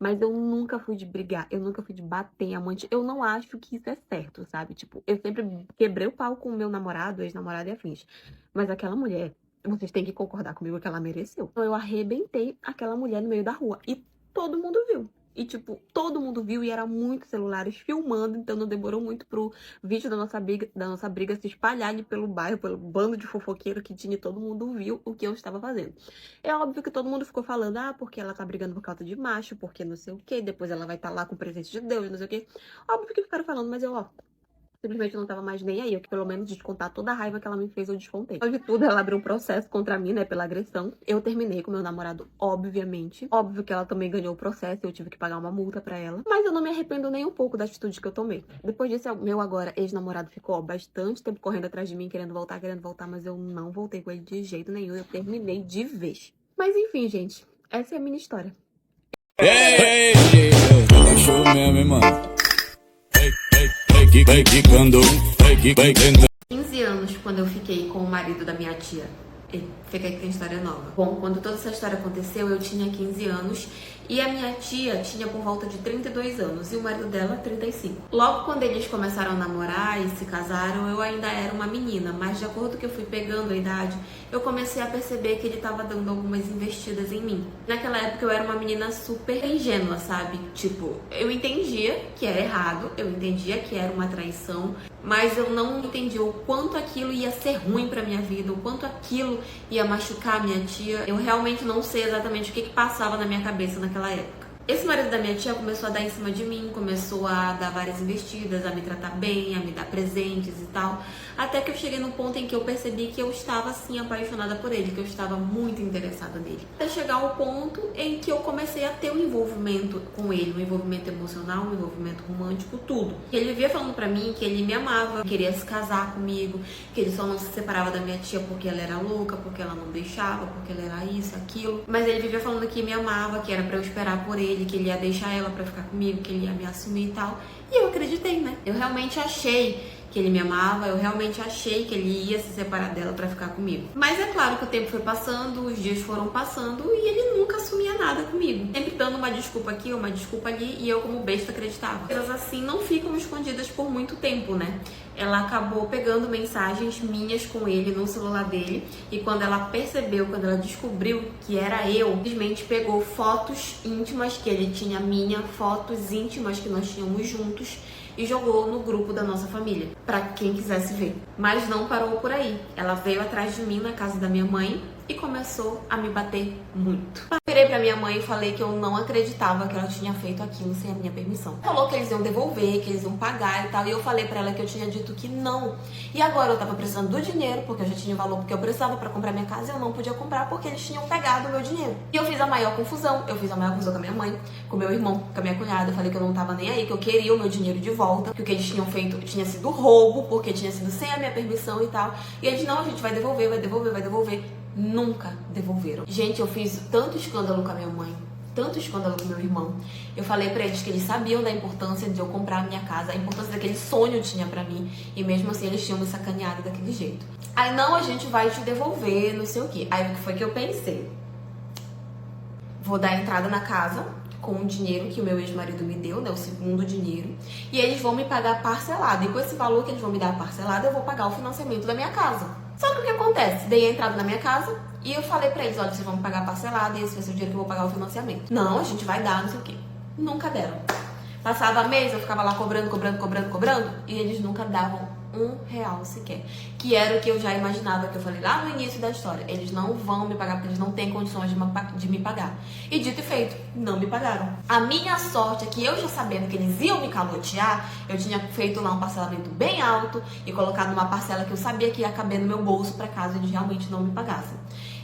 Mas eu nunca fui de brigar, eu nunca fui de bater em amante. Eu não acho que isso é certo, sabe? Tipo, eu sempre quebrei o pau com o meu namorado, ex-namorado e afins. Mas aquela mulher, vocês têm que concordar comigo que ela mereceu. Então eu arrebentei aquela mulher no meio da rua e todo mundo viu. E, tipo, todo mundo viu e era muitos celulares filmando, então não demorou muito pro vídeo da nossa briga se espalhar ali pelo bairro, pelo bando de fofoqueiro que tinha, e todo mundo viu o que eu estava fazendo. É óbvio que todo mundo ficou falando, porque ela tá brigando por causa de macho, porque não sei o quê, depois ela vai estar lá com o presente de Deus, não sei o quê. Óbvio que ficaram falando, mas eu, simplesmente não tava mais nem aí. Eu que pelo menos descontar toda a raiva que ela me fez, eu descontei. Depois de tudo, ela abriu um processo contra mim, né, pela agressão. Eu terminei com meu namorado, obviamente. Óbvio que ela também ganhou o processo, eu tive que pagar uma multa pra ela. Mas eu não me arrependo nem um pouco da atitude que eu tomei. Depois disso, meu agora ex-namorado ficou, bastante tempo correndo atrás de mim, querendo voltar, mas eu não voltei com ele de jeito nenhum. Eu terminei de vez. Mas enfim, gente, essa é a minha história. Ei, tá show mesmo, hein, mano? Vai quicando, vai tentando. 15 anos quando eu fiquei com o marido da minha tia. Fica aqui tem história nova. Bom, quando toda essa história aconteceu, eu tinha 15 anos e a minha tia tinha por volta de 32 anos e o marido dela 35. Logo quando eles começaram a namorar e se casaram, eu ainda era uma menina, mas de acordo com que eu fui pegando a idade, eu comecei a perceber que ele estava dando algumas investidas em mim. Naquela época eu era uma menina super ingênua, sabe? Tipo, eu entendia que era errado, eu entendia que era uma traição, mas eu não entendia o quanto aquilo ia ser ruim pra minha vida, o quanto aquilo ia machucar a minha tia. Eu realmente não sei exatamente o que passava na minha cabeça naquela época. Esse marido da minha tia começou a dar em cima de mim, começou a dar várias investidas, a me tratar bem, a me dar presentes e tal. Até que eu cheguei num ponto em que eu percebi que eu estava, assim, apaixonada por ele, que eu estava muito interessada nele. Até chegar ao ponto em que eu comecei a ter um envolvimento com ele, um envolvimento emocional, um envolvimento romântico, tudo. Ele vivia falando pra mim que ele me amava, queria se casar comigo, que ele só não se separava da minha tia porque ela era louca, porque ela não deixava, porque ela era isso, aquilo. Mas ele vivia falando que me amava, que era pra eu esperar por ele, que ele ia deixar ela pra ficar comigo, que ele ia me assumir e tal. E eu acreditei, né? Eu realmente achei que ele me amava, eu realmente achei que ele ia se separar dela pra ficar comigo. Mas é claro que o tempo foi passando, os dias foram passando e ele nunca assumia nada comigo. Sempre dando uma desculpa aqui, uma desculpa ali, e eu como besta acreditava. Coisas assim não ficam escondidas por muito tempo, né? Ela acabou pegando mensagens minhas com ele no celular dele, e quando ela percebeu, quando ela descobriu que era eu, simplesmente pegou fotos íntimas que ele tinha minha, fotos íntimas que nós tínhamos juntos, e jogou no grupo da nossa família, pra quem quisesse ver. Mas não parou por aí. Ela veio atrás de mim na casa da minha mãe e começou a me bater muito. Virei pra minha mãe e falei que eu não acreditava que ela tinha feito aquilo sem a minha permissão. Falou que eles iam devolver, que eles iam pagar e tal, e eu falei pra ela que eu tinha dito que não. E agora eu tava precisando do dinheiro, porque eu já tinha o valor porque eu precisava pra comprar minha casa, e eu não podia comprar porque eles tinham pegado o meu dinheiro. E eu fiz a maior confusão. Eu fiz a maior confusão com a minha mãe, com meu irmão, com a minha cunhada. Eu falei que eu não tava nem aí, que eu queria o meu dinheiro de volta, que o que eles tinham feito tinha sido roubo, porque tinha sido sem a minha permissão e tal. E eles, não, a gente vai devolver, vai devolver, vai devolver. Nunca devolveram. Gente, eu fiz tanto escândalo com a minha mãe, tanto escândalo com meu irmão. Eu falei pra eles que eles sabiam da importância de eu comprar a minha casa, a importância daquele sonho tinha pra mim, e mesmo assim eles tinham me sacaneado daquele jeito. Aí, não, a gente vai te devolver, não sei o que. Aí o que foi que eu pensei? Vou dar entrada na casa com o dinheiro que o meu ex-marido me deu, né, o segundo dinheiro, e eles vão me pagar parcelado. E com esse valor que eles vão me dar parcelado, eu vou pagar o financiamento da minha casa. Só que o que acontece? Dei a entrada na minha casa e eu falei pra eles, olha, vocês vão me pagar parcelado e esse vai ser o dinheiro que eu vou pagar o financiamento. Não, a gente vai dar, não sei o quê. Nunca deram. Passava mês, eu ficava lá cobrando, e eles nunca davam R$1 sequer. Que era o que eu já imaginava, que eu falei lá no início da história. Eles não vão me pagar, porque eles não têm condições de me pagar. E dito e feito, não me pagaram. A minha sorte é que eu já sabendo que eles iam me calotear, eu tinha feito lá um parcelamento bem alto e colocado uma parcela que eu sabia que ia caber no meu bolso para caso eles realmente não me pagassem.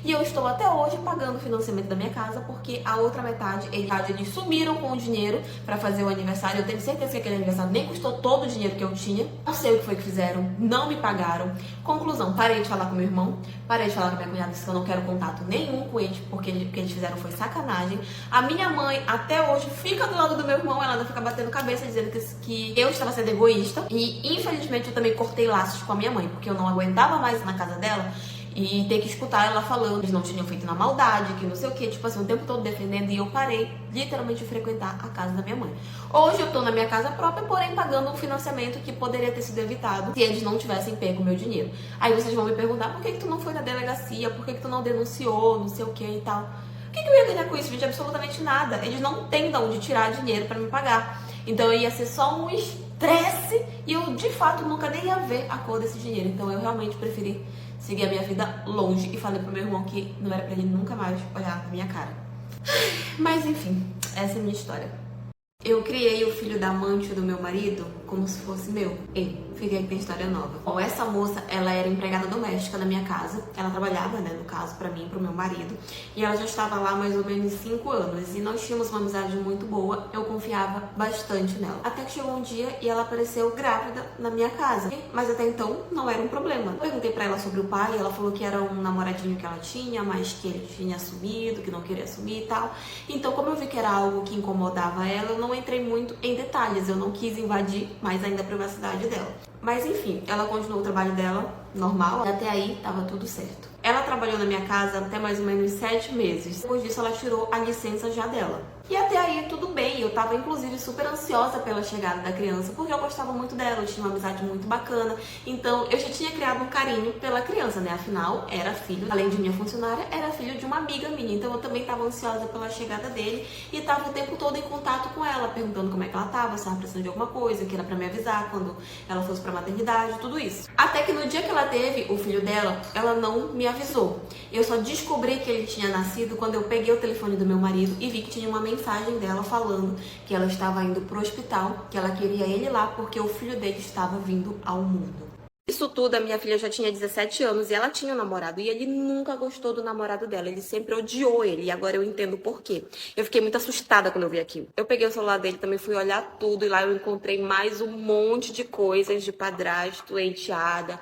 E eu estou até hoje pagando o financiamento da minha casa, porque a outra metade, eles sumiram com o dinheiro para fazer o aniversário. Eu tenho certeza que aquele aniversário nem custou todo o dinheiro que eu tinha. Não sei o que foi que fizeram, não me pagaram. Conclusão, parei de falar com meu irmão, parei de falar com a minha cunhada, disse que eu não quero contato nenhum com eles, porque o que eles fizeram foi sacanagem. A minha mãe, até hoje, fica do lado do meu irmão, ela ainda fica batendo cabeça, dizendo que eu estava sendo egoísta. E, infelizmente, eu também cortei laços com a minha mãe, porque eu não aguentava mais na casa dela e ter que escutar ela falando que eles não tinham feito na maldade, que não sei o que, tipo assim, o tempo todo defendendo, e eu parei literalmente de frequentar a casa da minha mãe. Hoje eu tô na minha casa própria, porém pagando um financiamento que poderia ter sido evitado se eles não tivessem pego o meu dinheiro. Aí vocês vão me perguntar, por que tu não foi na delegacia, por que tu não denunciou, não sei o que e tal. O que eu ia ganhar com isso, gente? Absolutamente nada. Eles não têm de onde tirar dinheiro pra me pagar. Então ia ser só um estresse e eu, de fato, nunca nem ia ver a cor desse dinheiro. Então eu realmente preferi seguir a minha vida longe e falei pro meu irmão que não era pra ele nunca mais olhar na minha cara. Mas enfim, essa é a minha história. Eu criei o filho da amante do meu marido como se fosse meu. Fiquei que tem história nova. Bom, essa moça, ela era empregada doméstica da minha casa. Ela trabalhava, né, no caso, pra mim e pro meu marido. E ela já estava lá há mais ou menos 5 anos. E nós tínhamos uma amizade muito boa. Eu confiava bastante nela. Até que chegou um dia e ela apareceu grávida na minha casa. Mas até então, não era um problema. Eu perguntei pra ela sobre o pai. E ela falou que era um namoradinho que ela tinha, mas que ele tinha assumido, que não queria assumir e tal. Então, como eu vi que era algo que incomodava ela, eu não entrei muito em detalhes. Eu não quis invadir mais ainda a privacidade dela. Mas enfim, ela continuou o trabalho dela normal, até aí tava tudo certo. Ela trabalhou na minha casa até mais ou menos 7 meses. Depois disso ela tirou a licença já dela. E até aí tudo bem, eu tava inclusive super ansiosa pela chegada da criança, porque eu gostava muito dela, eu tinha uma amizade muito bacana. Então eu já tinha criado um carinho pela criança, né? Afinal, era filho, além de minha funcionária, era filho de uma amiga minha. Então eu também tava ansiosa pela chegada dele e tava o tempo todo em contato com ela, perguntando como é que ela tava, se tava precisando de alguma coisa, que era pra me avisar quando ela fosse pra maternidade, tudo isso. Até que no dia que ela teve o filho dela, ela não me avisou. Eu só descobri que ele tinha nascido quando eu peguei o telefone do meu marido e vi que tinha uma mensagem dela falando que ela estava indo pro hospital, que ela queria ele lá porque o filho dele estava vindo ao mundo. Isso tudo, a minha filha já tinha 17 anos e ela tinha um namorado. E ele nunca gostou do namorado dela. Ele sempre odiou ele. E agora eu entendo o porquê. Eu fiquei muito assustada quando eu vi aquilo. Eu peguei o celular dele, também fui olhar tudo. E lá eu encontrei mais um monte de coisas de padrasto, enteada.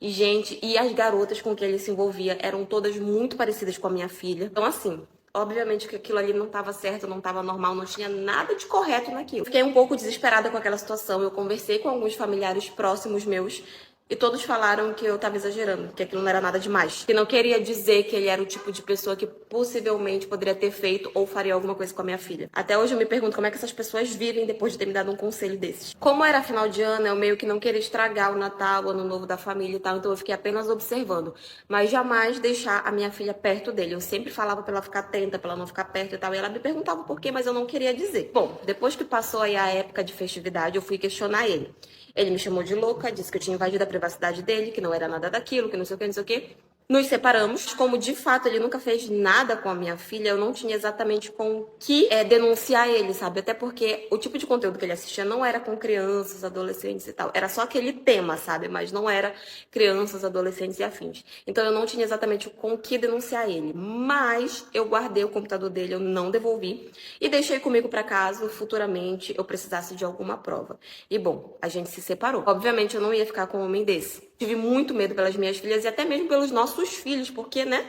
E, gente, e as garotas com que ele se envolvia eram todas muito parecidas com a minha filha. Então, assim, obviamente que aquilo ali não estava certo, não estava normal, não tinha nada de correto naquilo. Fiquei um pouco desesperada com aquela situação. Eu conversei com alguns familiares próximos meus. E todos falaram que eu tava exagerando, que aquilo não era nada demais. Que não queria dizer que ele era o tipo de pessoa que possivelmente poderia ter feito ou faria alguma coisa com a minha filha. Até hoje eu me pergunto como é que essas pessoas vivem depois de ter me dado um conselho desses. Como era final de ano, eu meio que não queria estragar o Natal, o Ano Novo da família e tal, então eu fiquei apenas observando. Mas jamais deixar a minha filha perto dele. Eu sempre falava pra ela ficar atenta, pra ela não ficar perto e tal. E ela me perguntava por quê, mas eu não queria dizer. Bom, depois que passou aí a época de festividade, eu fui questionar ele. Ele me chamou de louca, disse que eu tinha invadido a privacidade dele, que não era nada daquilo, que não sei o que, não sei o que. Nos separamos. Como de fato ele nunca fez nada com a minha filha, eu não tinha exatamente com o que denunciar ele, sabe? Até porque o tipo de conteúdo que ele assistia não era com crianças, adolescentes e tal. Era só aquele tema, sabe? Mas não era crianças, adolescentes e afins. Então eu não tinha exatamente com o que denunciar ele. Mas eu guardei o computador dele, eu não devolvi. E deixei comigo para caso futuramente eu precisasse de alguma prova. E bom, a gente se separou. Obviamente eu não ia ficar com um homem desse. Tive muito medo pelas minhas filhas e até mesmo pelos nossos filhos, porque, né?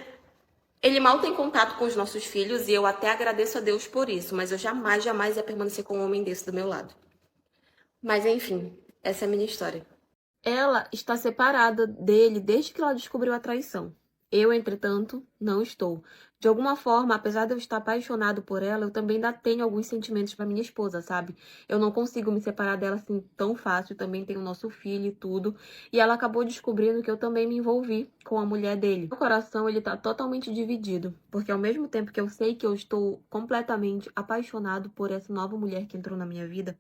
Ele mal tem contato com os nossos filhos e eu até agradeço a Deus por isso, mas eu jamais ia permanecer com um homem desse do meu lado. Mas enfim, essa é a minha história. Ela está separada dele desde que ela descobriu a traição. Eu, entretanto, não estou. De alguma forma, apesar de eu estar apaixonado por ela, eu também ainda tenho alguns sentimentos para minha esposa, sabe? Eu não consigo me separar dela assim tão fácil, também tenho o nosso filho e tudo. E ela acabou descobrindo que eu também me envolvi com a mulher dele. Meu coração, ele tá totalmente dividido, porque ao mesmo tempo que eu sei que eu estou completamente apaixonado por essa nova mulher que entrou na minha vida,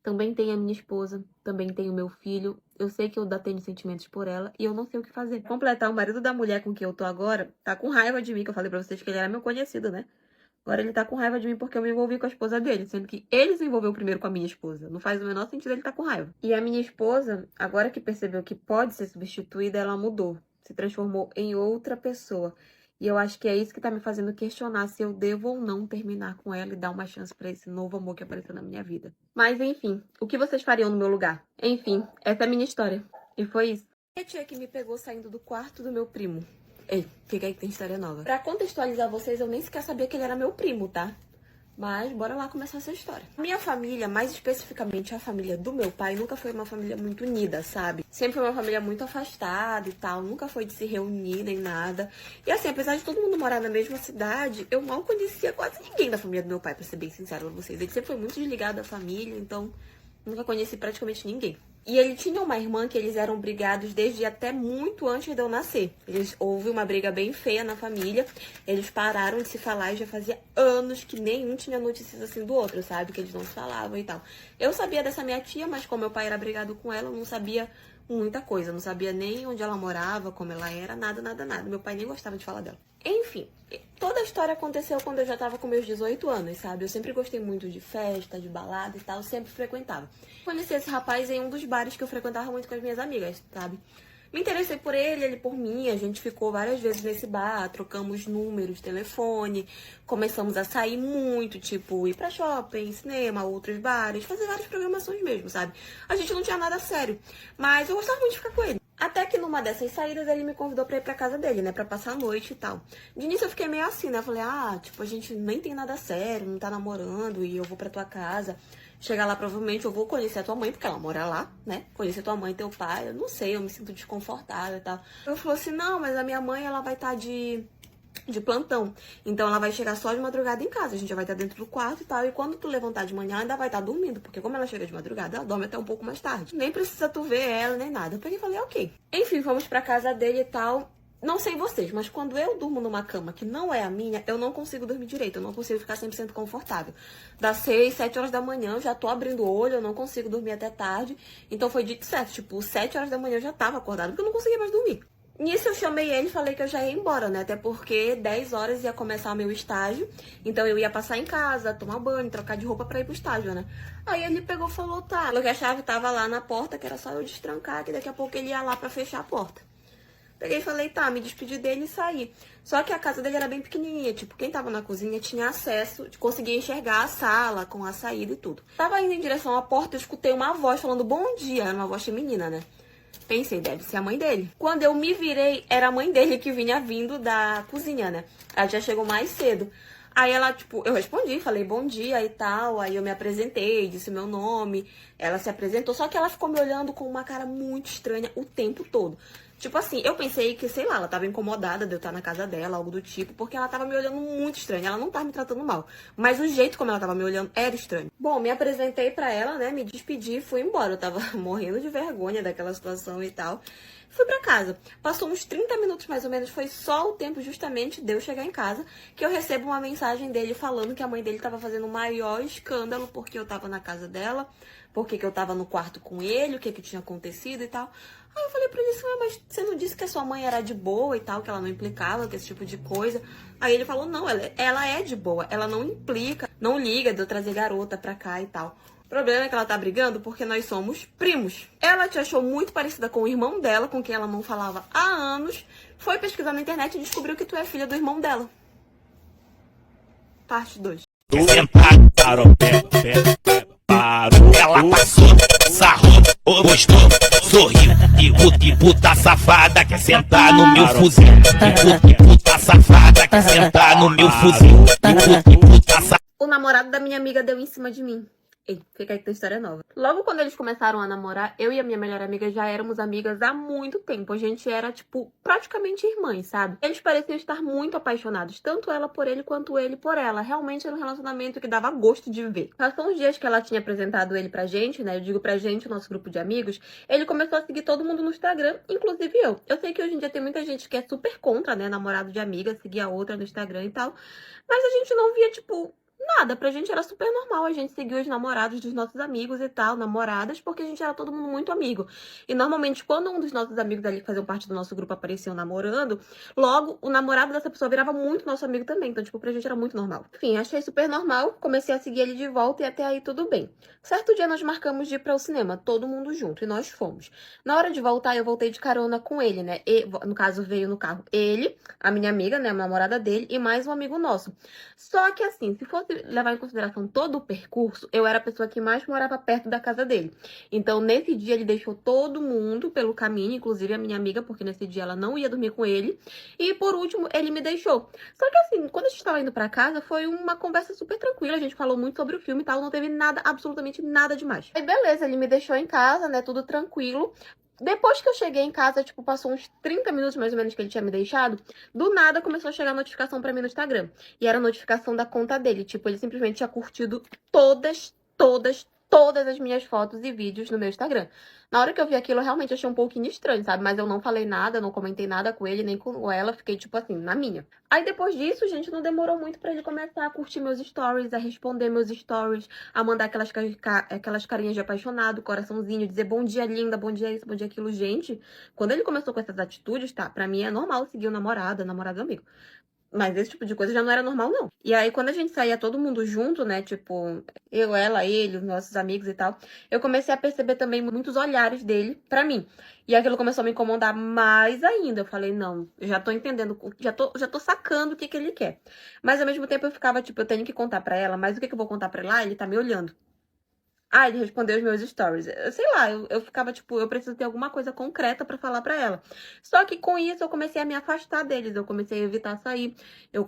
também tem a minha esposa, também tem o meu filho. Eu sei que eu ainda tenho sentimentos por ela e eu não sei o que fazer. Completar, o marido da mulher com quem eu tô agora tá com raiva de mim, que eu falei pra vocês que ele era meu conhecido, né? Agora ele tá com raiva de mim porque eu me envolvi com a esposa dele, sendo que ele se envolveu primeiro com a minha esposa. Não faz o menor sentido ele tá com raiva. E a minha esposa, agora que percebeu que pode ser substituída, ela mudou. Se transformou em outra pessoa. E eu acho que é isso que tá me fazendo questionar se eu devo ou não terminar com ela e dar uma chance pra esse novo amor que apareceu na minha vida. Mas enfim, o que vocês fariam no meu lugar? Enfim, essa é a minha história. E foi isso. A tia que me pegou saindo do quarto do meu primo. Ei, fica aí que tem história nova. Pra contextualizar vocês, eu nem sequer sabia que ele era meu primo, tá? Mas bora lá começar essa história. Minha família, mais especificamente a família do meu pai, nunca foi uma família muito unida, sabe? Sempre foi uma família muito afastada e tal, nunca foi de se reunir nem nada. E assim, apesar de todo mundo morar na mesma cidade, eu mal conhecia quase ninguém da família do meu pai, pra ser bem sincero com vocês. Ele sempre foi muito desligado da família, então nunca conheci praticamente ninguém. E ele tinha uma irmã que eles eram brigados desde até muito antes de eu nascer. Houve uma briga bem feia na família. Eles pararam de se falar e já fazia anos que nenhum tinha notícias assim do outro, sabe? Que eles não se falavam e tal. Eu sabia dessa minha tia, mas como meu pai era brigado com ela, eu não sabia muita coisa. Eu não sabia nem onde ela morava, como ela era, nada. Meu pai nem gostava de falar dela. Enfim, toda a história aconteceu quando eu já tava com meus 18 anos, sabe? Eu sempre gostei muito de festa, de balada e tal, sempre frequentava. Conheci esse rapaz em um dos bares que eu frequentava muito com as minhas amigas, sabe? Me interessei por ele, ele por mim, a gente ficou várias vezes nesse bar, trocamos números, telefone, começamos a sair muito, tipo, ir pra shopping, cinema, outros bares, fazer várias programações mesmo, sabe? A gente não tinha nada sério, mas eu gostava muito de ficar com ele. Até que numa dessas saídas ele me convidou pra ir pra casa dele, né? Pra passar a noite e tal. De início eu fiquei meio assim, né? Eu falei, tipo, a gente nem tem nada sério, não tá namorando e eu vou pra tua casa. Chegar lá, provavelmente eu vou conhecer a tua mãe, porque ela mora lá, né? Conhecer tua mãe e teu pai, eu não sei, eu me sinto desconfortável e tal. Eu falei assim, não, mas a minha mãe, ela vai estar de plantão. Então ela vai chegar só de madrugada em casa. A gente já vai estar dentro do quarto e tal. E quando tu levantar de manhã, ainda vai estar dormindo. Porque como ela chega de madrugada, ela dorme até um pouco mais tarde. Nem precisa tu ver ela, nem nada. Eu peguei e falei, ok. Enfim, fomos pra casa dele e tal. Não sei vocês, mas quando eu durmo numa cama que não é a minha, eu não consigo dormir direito. Eu não consigo ficar 100% confortável. Das 6, 7 horas da manhã, eu já tô abrindo o olho, eu não consigo dormir até tarde. Então foi dito certo. Tipo, 7 horas da manhã eu já tava acordada, porque eu não conseguia mais dormir. Nisso eu chamei ele e falei que eu já ia embora, né? Até porque 10 horas ia começar o meu estágio. Então eu ia passar em casa, tomar banho, trocar de roupa pra ir pro estágio, né? Aí ele pegou e falou, tá. Falou que a chave tava lá na porta, que era só eu destrancar, que daqui a pouco ele ia lá pra fechar a porta. Peguei e falei, tá, me despedi dele e saí. Só que a casa dele era bem pequenininha, tipo, quem tava na cozinha tinha acesso, conseguia enxergar a sala com a saída e tudo. Tava indo em direção à porta, eu escutei uma voz falando bom dia, era uma voz feminina, né? Pensei, deve ser a mãe dele. Quando eu me virei, era a mãe dele que vinha vindo da cozinha, né? Ela já chegou mais cedo. Aí ela, tipo, eu respondi, falei bom dia e tal. Aí eu me apresentei, disse meu nome. Ela se apresentou, só que ela ficou me olhando com uma cara muito estranha o tempo todo. Tipo assim, eu pensei que, sei lá, ela tava incomodada de eu estar na casa dela, algo do tipo, porque ela tava me olhando muito estranha. Ela não tava me tratando mal. Mas o jeito como ela tava me olhando era estranho. Bom, me apresentei pra ela, né? Me despedi e fui embora. Eu tava morrendo de vergonha daquela situação e tal. Fui pra casa. Passou uns 30 minutos mais ou menos, foi só o tempo justamente de eu chegar em casa, que eu recebo uma mensagem dele falando que a mãe dele tava fazendo o maior escândalo porque eu tava na casa dela, porque eu tava no quarto com ele, o que tinha acontecido e tal. Aí eu falei pra ele assim, mas você não disse que a sua mãe era de boa e tal, que ela não implicava com esse tipo de coisa? Aí ele falou, não, ela é de boa, ela não implica, não liga de eu trazer garota pra cá e tal. O problema é que ela tá brigando porque nós somos primos. Ela te achou muito parecida com o irmão dela, com quem ela não falava há anos, foi pesquisar na internet e descobriu que tu é filha do irmão dela. Parte 2. Parou, parou. Ela passou, sarrou, gostou, sorriu. E puta safada quer sentar no meu fuzil. E puta safada quer sentar no meu fuzil. E puta safada. O namorado da minha amiga deu em cima de mim. Ei, fica aí que tem história nova. Logo quando eles começaram a namorar, eu e a minha melhor amiga já éramos amigas há muito tempo. A gente era, tipo, praticamente irmãs, sabe? Eles pareciam estar muito apaixonados, tanto ela por ele quanto ele por ela. Realmente era um relacionamento que dava gosto de ver. Passou uns dias que ela tinha apresentado ele pra gente, né? Eu digo pra gente, o nosso grupo de amigos. Ele começou a seguir todo mundo no Instagram, inclusive eu. Eu sei que hoje em dia tem muita gente que é super contra, né? Namorado de amiga, seguir a outra no Instagram e tal. Mas a gente não via, tipo... nada, pra gente era super normal a gente seguir os namorados dos nossos amigos e tal, namoradas, porque a gente era todo mundo muito amigo. E normalmente, quando um dos nossos amigos ali que faziam parte do nosso grupo apareciam namorando, logo o namorado dessa pessoa virava muito nosso amigo também. Então, tipo, pra gente era muito normal. Enfim, achei super normal, comecei a seguir ele de volta e até aí tudo bem. Certo dia nós marcamos de ir para o cinema, todo mundo junto, e nós fomos. Na hora de voltar, eu voltei de carona com ele, né? E, no caso, veio no carro ele, a minha amiga, né, a namorada dele, e mais um amigo nosso. Só que assim, se fosse levar em consideração todo o percurso, eu era a pessoa que mais morava perto da casa dele. Então, nesse dia, ele deixou todo mundo pelo caminho, inclusive a minha amiga, porque nesse dia ela não ia dormir com ele. E, por último, ele me deixou. Só que assim, quando a gente estava indo pra casa, foi uma conversa super tranquila. A gente falou muito sobre o filme e tal, não teve nada, absolutamente nada demais. Aí, beleza, ele me deixou em casa, né, tudo tranquilo. Depois que eu cheguei em casa, tipo, passou uns 30 minutos mais ou menos que ele tinha me deixado, do nada começou a chegar notificação pra mim no Instagram. E era a notificação da conta dele. Tipo, ele simplesmente tinha curtido todas as minhas fotos e vídeos no meu Instagram. Na hora que eu vi aquilo, eu realmente achei um pouquinho estranho, sabe? Mas eu não falei nada, não comentei nada com ele, nem com ela. Fiquei, tipo assim, na minha. Aí, depois disso, gente, não demorou muito pra ele começar a curtir meus stories, a responder meus stories, a mandar aquelas carinhas de apaixonado, coraçãozinho, dizer bom dia, linda, bom dia isso, bom dia aquilo. Gente, quando ele começou com essas atitudes, tá? Pra mim é normal seguir o namorado amigo. Mas esse tipo de coisa já não era normal, não. E aí, quando a gente saía todo mundo junto, né? Tipo, eu, ela, ele, os nossos amigos e tal, eu comecei a perceber também muitos olhares dele pra mim. E aquilo começou a me incomodar mais ainda. Eu falei, não, eu já tô entendendo, já tô sacando o que que ele quer. Mas ao mesmo tempo eu ficava, tipo, eu tenho que contar pra ela, mas o que que eu vou contar pra ela? Ele tá me olhando. Ah, ele respondeu os meus stories. Sei lá, eu ficava tipo, eu preciso ter alguma coisa concreta pra falar pra ela. Só que com isso eu comecei a me afastar deles, eu comecei a evitar sair. Eu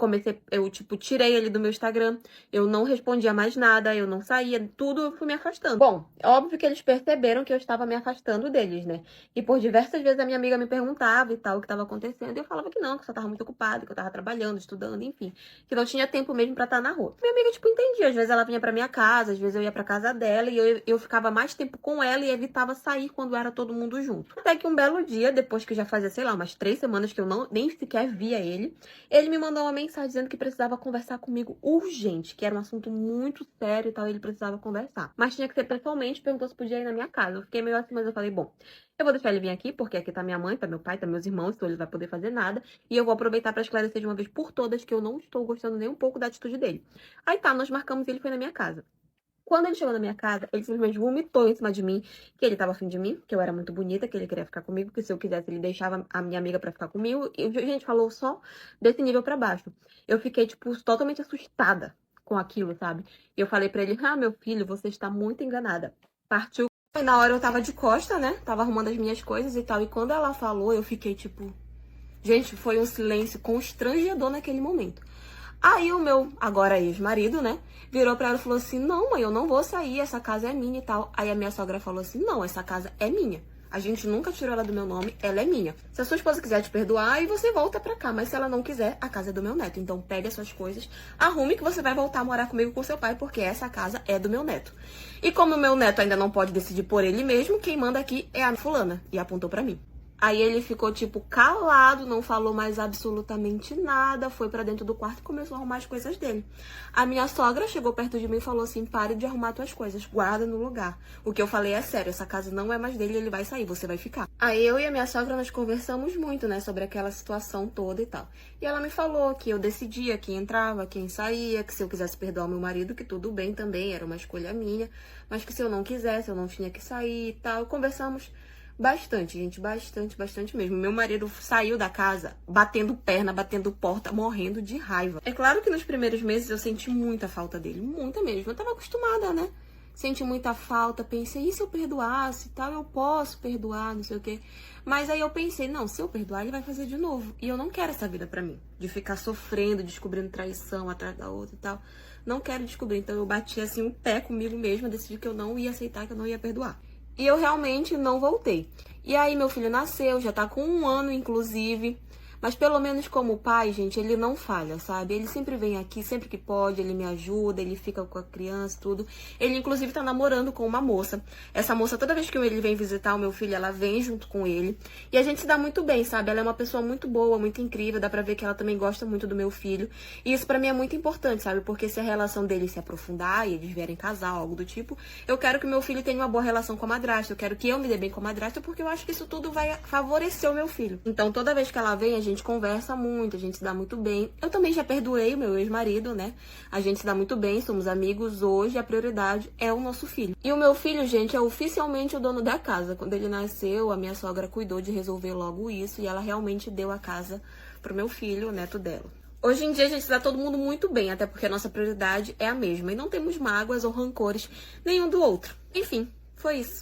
tipo, tirei ele do meu Instagram. Eu não respondia mais nada, eu não saía, tudo eu fui me afastando. Bom, óbvio que eles perceberam que eu estava me afastando deles, né? E por diversas vezes a minha amiga me perguntava e tal o que estava acontecendo, e eu falava que não, que eu só tava muito ocupada, que eu tava trabalhando, estudando, enfim, que não tinha tempo mesmo pra estar na rua. Minha amiga, tipo, entendia. Às vezes ela vinha pra minha casa, às vezes eu ia pra casa dela. ela e eu ficava mais tempo com ela e evitava sair quando era todo mundo junto. Até que um belo dia, depois que já fazia, sei lá, umas 3 semanas que eu nem sequer via ele me mandou uma mensagem dizendo que precisava conversar comigo urgente, que era um assunto muito sério e tal, ele precisava conversar. Mas tinha que ser pessoalmente, perguntou se podia ir na minha casa. Eu fiquei meio assim, mas eu falei, bom, eu vou deixar ele vir aqui, porque aqui tá minha mãe, tá meu pai, tá meus irmãos, então ele vai poder fazer nada. E eu vou aproveitar pra esclarecer de uma vez por todas que eu não estou gostando nem um pouco da atitude dele. Aí tá, nós marcamos e ele foi na minha casa. Quando ele chegou na minha casa, ele simplesmente vomitou em cima de mim, que ele tava afim de mim, que eu era muito bonita, que ele queria ficar comigo, que se eu quisesse ele deixava a minha amiga pra ficar comigo. E, gente, falou só desse nível pra baixo. Eu fiquei, tipo, totalmente assustada com aquilo, sabe? E eu falei pra ele, meu filho, você está muito enganada. Partiu. E na hora eu tava de costa, né? Tava arrumando as minhas coisas e tal. E quando ela falou, eu fiquei, tipo... Gente, foi um silêncio constrangedor naquele momento. Aí o meu, agora ex-marido, né, virou pra ela e falou assim, não, mãe, eu não vou sair, essa casa é minha e tal. Aí a minha sogra falou assim, não, essa casa é minha. A gente nunca tirou ela do meu nome, ela é minha. Se a sua esposa quiser te perdoar, aí você volta pra cá. Mas se ela não quiser, a casa é do meu neto. Então pegue as suas coisas, arrume que você vai voltar a morar comigo com seu pai, porque essa casa é do meu neto. E como o meu neto ainda não pode decidir por ele mesmo, quem manda aqui é a fulana. E apontou pra mim. Aí ele ficou, tipo, calado, não falou mais absolutamente nada, foi pra dentro do quarto e começou a arrumar as coisas dele. A minha sogra chegou perto de mim e falou assim, pare de arrumar tuas coisas, guarda no lugar. O que eu falei é sério, essa casa não é mais dele, ele vai sair, você vai ficar. Aí eu e a minha sogra, nós conversamos muito, né, sobre aquela situação toda e tal. E ela me falou que eu decidia quem entrava, quem saía, que se eu quisesse perdoar o meu marido, que tudo bem também, era uma escolha minha, mas que se eu não quisesse, eu não tinha que sair e tal. Conversamos bastante, gente, bastante mesmo. Meu marido saiu da casa batendo perna, batendo porta, morrendo de raiva. É claro que nos primeiros meses eu senti muita falta dele, muita mesmo. Eu tava acostumada, né? Senti muita falta, pensei, e se eu perdoasse e tal, eu posso perdoar, não sei o quê. Mas aí eu pensei, não, se eu perdoar, ele vai fazer de novo. E eu não quero essa vida pra mim, de ficar sofrendo, descobrindo traição atrás da outra e tal. Não quero descobrir, então eu bati assim um pé comigo mesma, decidi que eu não ia aceitar, que eu não ia perdoar. E eu realmente não voltei. E aí meu filho nasceu, já tá com 1 ano, inclusive. Mas pelo menos como pai, gente, ele não falha, sabe? Ele sempre vem aqui, sempre que pode, ele me ajuda, ele fica com a criança, tudo. Ele, inclusive, tá namorando com uma moça. Essa moça, toda vez que ele vem visitar o meu filho, ela vem junto com ele. E a gente se dá muito bem, sabe? Ela é uma pessoa muito boa, muito incrível, dá pra ver que ela também gosta muito do meu filho. E isso pra mim é muito importante, sabe? Porque se a relação deles se aprofundar e eles vierem casar, algo do tipo, eu quero que o meu filho tenha uma boa relação com a madrasta. Eu quero que eu me dê bem com a madrasta, porque eu acho que isso tudo vai favorecer o meu filho. Então, toda vez que ela vem, a gente conversa muito, a gente se dá muito bem. Eu também já perdoei o meu ex-marido, né? A gente se dá muito bem, somos amigos. Hoje a prioridade é o nosso filho. E o meu filho, gente, é oficialmente o dono da casa. Quando ele nasceu, a minha sogra cuidou de resolver logo isso e ela realmente deu a casa pro meu filho, o neto dela. Hoje em dia a gente se dá todo mundo muito bem, até porque a nossa prioridade é a mesma. E não temos mágoas ou rancores nenhum do outro. Enfim, foi isso.